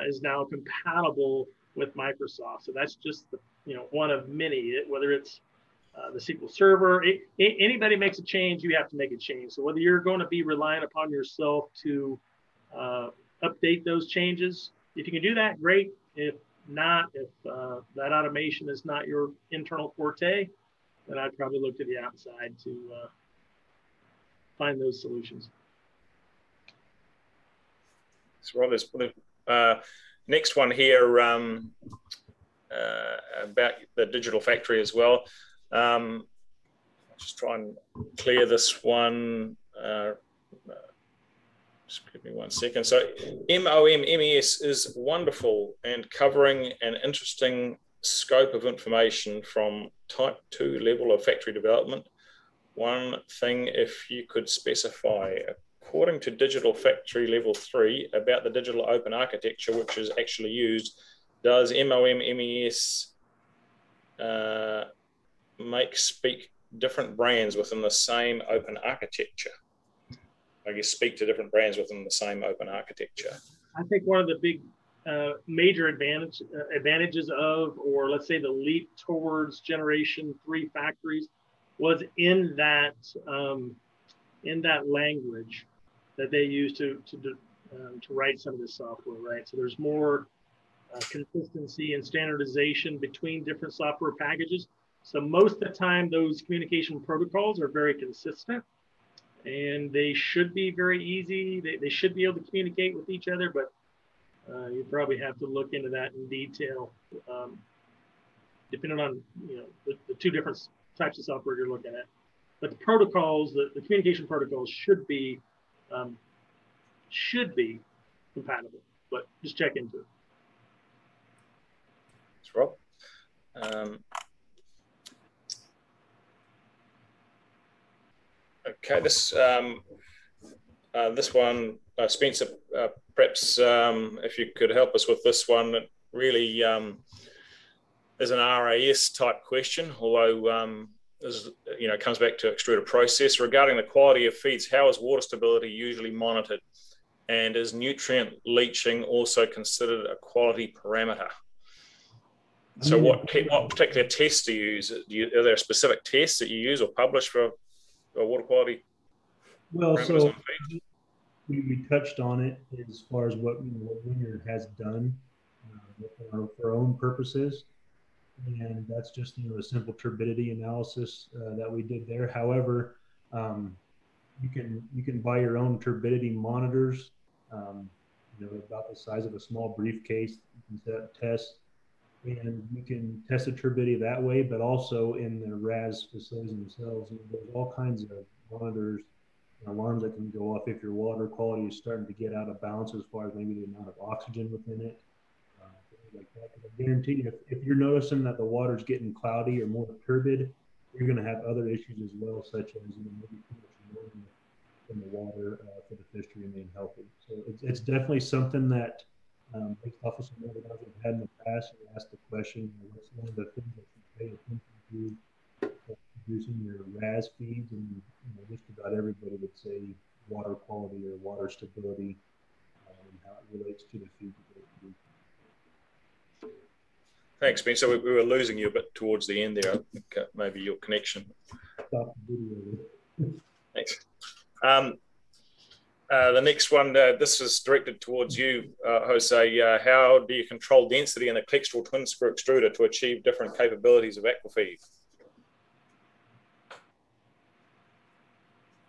is now compatible with Microsoft. So that's just one of many. Whether it's the SQL Server, anybody makes a change, you have to make a change. So whether you're going to be relying upon yourself to update those changes, if you can do that, great. If not, if that automation is not your internal forte, then I'd probably look to the outside to find those solutions. So Rob, there's next one here about the digital factory as well. Just try and clear this one. Just give me 1 second. So MES is wonderful and covering an interesting scope of information from type 2 level of factory development. One thing, if you could specify, according to digital factory level 3, about the digital open architecture which is actually used, does MES speak different brands within the same open architecture? I guess speak to different brands within the same open architecture. I think one of the big major advantages of, or let's say the leap towards generation 3 factories was in that language that they use to write some of this software, right? So there's more consistency and standardization between different software packages. So most of the time, those communication protocols are very consistent, and they should be very easy. They should be able to communicate with each other, but you probably have to look into that in detail, depending on the two different types of software you're looking at. But the protocols, the communication protocols should be compatible. But just check into it. Thanks, Rob. Okay, this one, Spencer, perhaps if you could help us with this one. It really is an RAS type question, although it comes back to extruder process. Regarding the quality of feeds, how is water stability usually monitored, and is nutrient leaching also considered a quality parameter? So what particular tests do you use? Are there specific tests that you use or publish for water quality? Well, so we touched on it as far as what Wenger has done for our own purposes, and that's just a simple turbidity analysis that we did there. However, you can buy your own turbidity monitors, about the size of a small briefcase. You can test, and you can test the turbidity that way, but also in the RAS facilities themselves. There's all kinds of monitors, alarms that can go off if your water quality is starting to get out of balance as far as maybe the amount of oxygen within it, things like that. But I guarantee you, if you're noticing that the water's getting cloudy or more turbid, you're going to have other issues as well, such as maybe too much urine in the water for the fish to remain healthy. So it's definitely something that Office of Water has had in the past. You ask the question, what's one of the things that you pay attention to producing your RAS feeds, and just about everybody would say water quality or water stability, and how it relates to the feed that they produce. Thanks, Ben. So we were losing you a bit towards the end there. I think maybe your connection. Stop the video. Thanks. The next one, this is directed towards you, Jose. How do you control density in a Clextral twin screw extruder to achieve different capabilities of Aquafeed?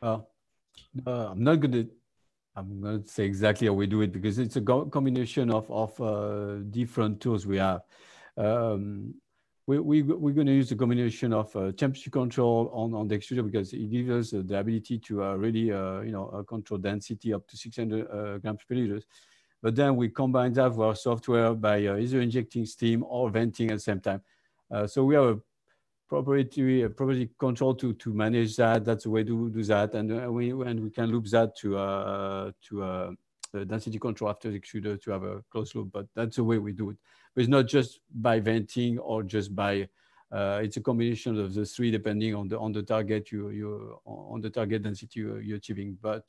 Well, I'm going to say exactly how we do it, because it's a combination of different tools we have. We're going to use a combination of temperature control on the extruder, because it gives us the ability to really control density up to 600 grams per liter. But then we combine that with our software by either injecting steam or venting at the same time. So we have a property control to manage that. That's the way to do that, and we can loop that to density control after the extruder to have a closed loop. But that's the way we do it. But it's not just by venting or just by. It's a combination of the three, depending on the target on the target density you're achieving. But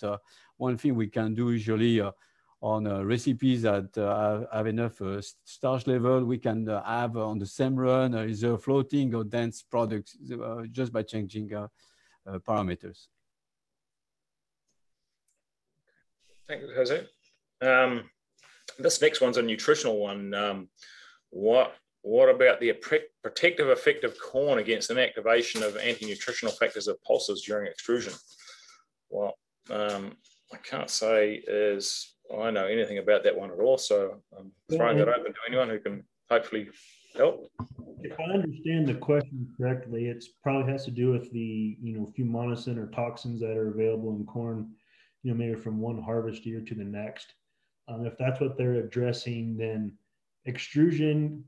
one thing we can do usually on recipes that have enough starch level, we can have on the same run either floating or dense products just by changing parameters. Thank you, Jose. This next one's a nutritional one. What about the protective effect of corn against inactivation of anti-nutritional factors of pulses during extrusion? Well, I can't say as I know anything about that one at all, so I'm throwing that open to anyone who can hopefully help. If I understand the question correctly, it probably has to do with the fumonisin or toxins that are available in corn, maybe from one harvest year to the next. If that's what they're addressing, then extrusion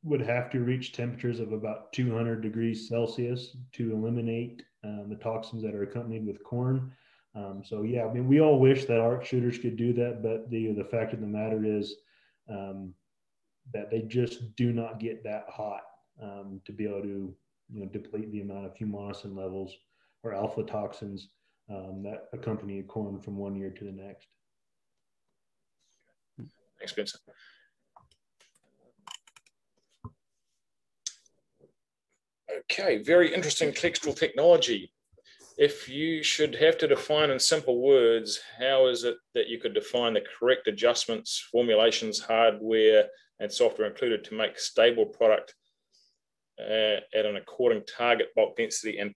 would have to reach temperatures of about 200 degrees Celsius to eliminate the toxins that are accompanied with corn. So yeah, I mean, we all wish that our extruders could do that, but the fact of the matter is that they just do not get that hot to be able to deplete the amount of fumonisin levels or alpha toxins that accompany corn from one year to the next. Thanks, Vincent. Okay, very interesting Clextral technology. If you should have to define in simple words, how is it that you could define the correct adjustments, formulations, hardware, and software included to make stable product at an according target bulk density and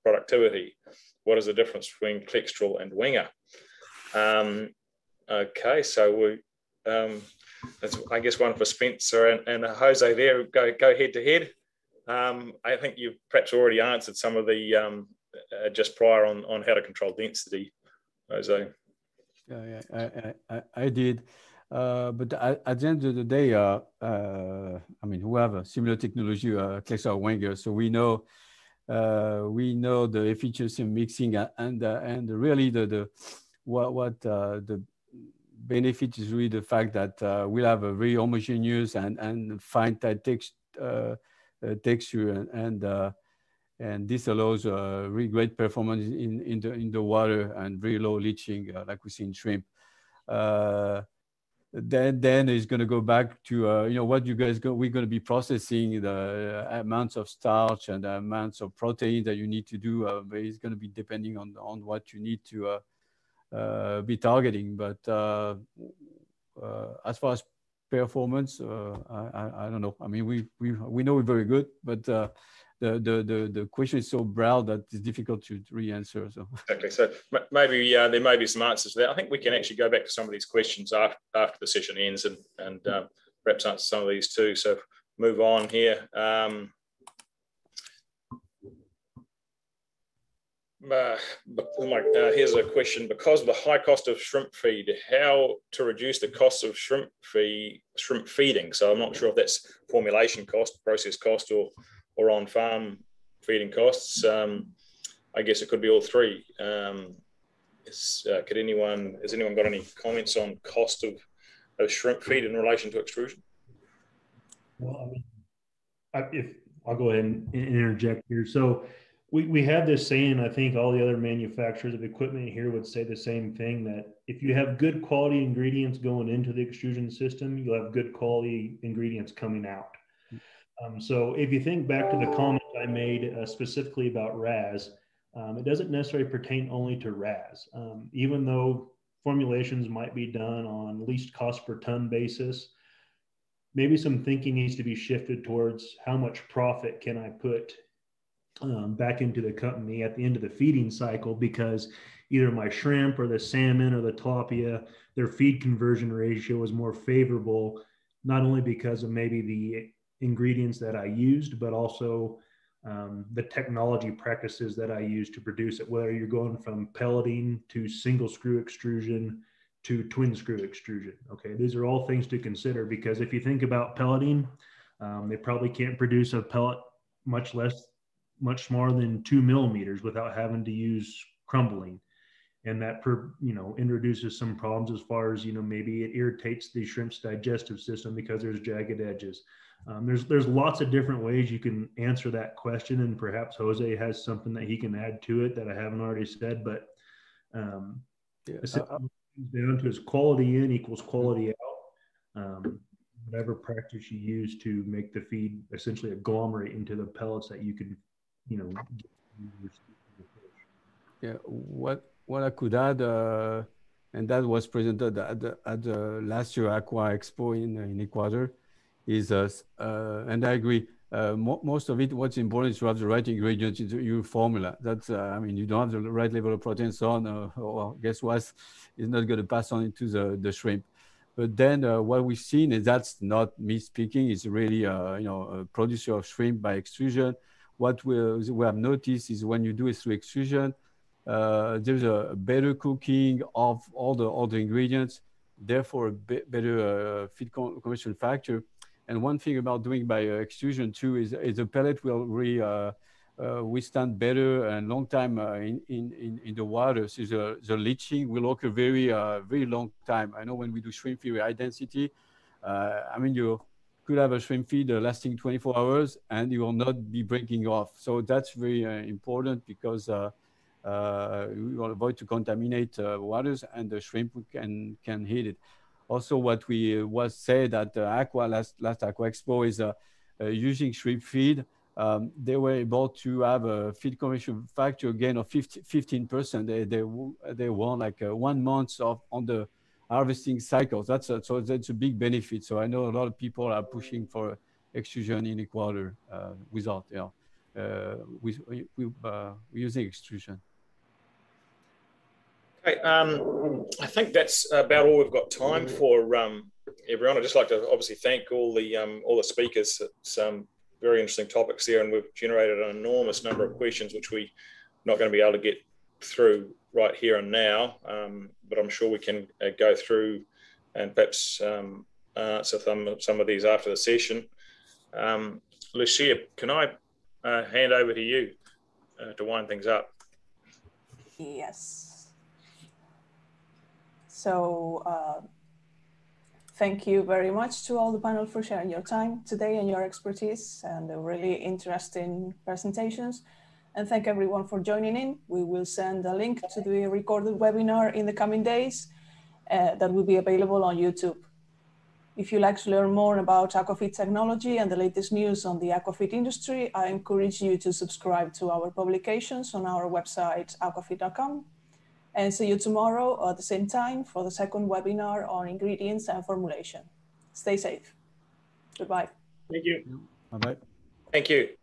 productivity? What is the difference between Clextral and Wenger? Okay, so that's, I guess, one for Spencer and Jose there. Go head to head. I think you've perhaps already answered some of the just prior on how to control density, Jose. Yeah, I did. But at the end of the day, I mean, we have a similar technology, Clextral Wenger, so we know the efficiency of mixing and really the benefit is really the fact that we'll have a very homogeneous and fine tight texture and this allows really great performance in the water and very low leaching, like we see in shrimp. Then it's going to go back to what you guys we're going to be processing, the amounts of starch and the amounts of protein that you need to do. But it's going to be depending on what you need to be targeting. But as far as performance, I don't know. I mean, we know we're very good, but the question is so broad that it's difficult to re-answer. So exactly. So maybe there may be some answers to that. I think we can actually go back to some of these questions after the session ends and perhaps answer some of these too. So move on here. Here's a question. Because of the high cost of shrimp feed, how to reduce the cost of shrimp feeding? So I'm not sure if that's formulation cost, process cost, or on-farm feeding costs. I guess it could be all three. Has anyone got any comments on cost of shrimp feed in relation to extrusion? Well, I mean, I'll go ahead and interject here. So we have this saying, I think all the other manufacturers of equipment here would say the same thing, that if you have good quality ingredients going into the extrusion system, you'll have good quality ingredients coming out. So if you think back to the comment I made specifically about RAS, it doesn't necessarily pertain only to RAS. Even though formulations might be done on least cost per ton basis, maybe some thinking needs to be shifted towards how much profit can I put back into the company at the end of the feeding cycle, because either my shrimp or the salmon or the tilapia, their feed conversion ratio is more favorable, not only because of maybe the ingredients that I used, but also the technology practices that I use to produce it, whether you're going from pelleting to single screw extrusion to twin screw extrusion. Okay, these are all things to consider, because if you think about pelleting, they probably can't produce a pellet much smaller than 2 millimeters without having to use crumbling. And that introduces some problems as far as, maybe it irritates the shrimp's digestive system because there's jagged edges. There's lots of different ways you can answer that question, and perhaps Jose has something that he can add to it that I haven't already said, but down to his quality in equals quality out. Whatever practice you use to make the feed essentially agglomerate into the pellets that you can, Yeah, what I could add, and that was presented at the last year Aqua Expo in Ecuador, is, and I agree, most of it, what's important is to have the right ingredients into your formula. That's, I mean, you don't have the right level of protein on, or guess what, is not going to pass on into the shrimp. But then what we've seen is, that's not me speaking, it's really, a producer of shrimp by extrusion. What we have noticed is when you do it through extrusion, there's a better cooking of all the ingredients, therefore a better feed conversion factor. And one thing about doing by extrusion too is the pellet will really withstand better and long time in the water. So the leaching will occur very long time. I know when we do shrimp feed high density, I mean, you could have a shrimp feed lasting 24 hours and you will not be breaking off. So that's very important, because we will avoid to contaminate waters, and the shrimp can eat it. Also, what was said at last Aqua Expo is using shrimp feed, they were able to have a feed conversion factor gain of 15%. They won like 1 month on the harvesting cycles. So that's a big benefit. So I know a lot of people are pushing for extrusion in Ecuador without, using extrusion. Okay, I think that's about all we've got time for, everyone. I'd just like to obviously thank all the speakers. Some very interesting topics there, and we've generated an enormous number of questions which we're not going to be able to get through right here and now, but I'm sure we can go through and perhaps answer some of these after the session. Lucia, can I hand over to you to wind things up? Yes. So thank you very much to all the panel for sharing your time today and your expertise and the really interesting presentations. And thank everyone for joining in. We will send a link to the recorded webinar in the coming days that will be available on YouTube. If you'd like to learn more about Aquafeed technology and the latest news on the aquafeed industry, I encourage you to subscribe to our publications on our website, aquafeed.com. And see you tomorrow at the same time for the second webinar on ingredients and formulation. Stay safe. Goodbye. Thank you. Bye-bye. Thank you.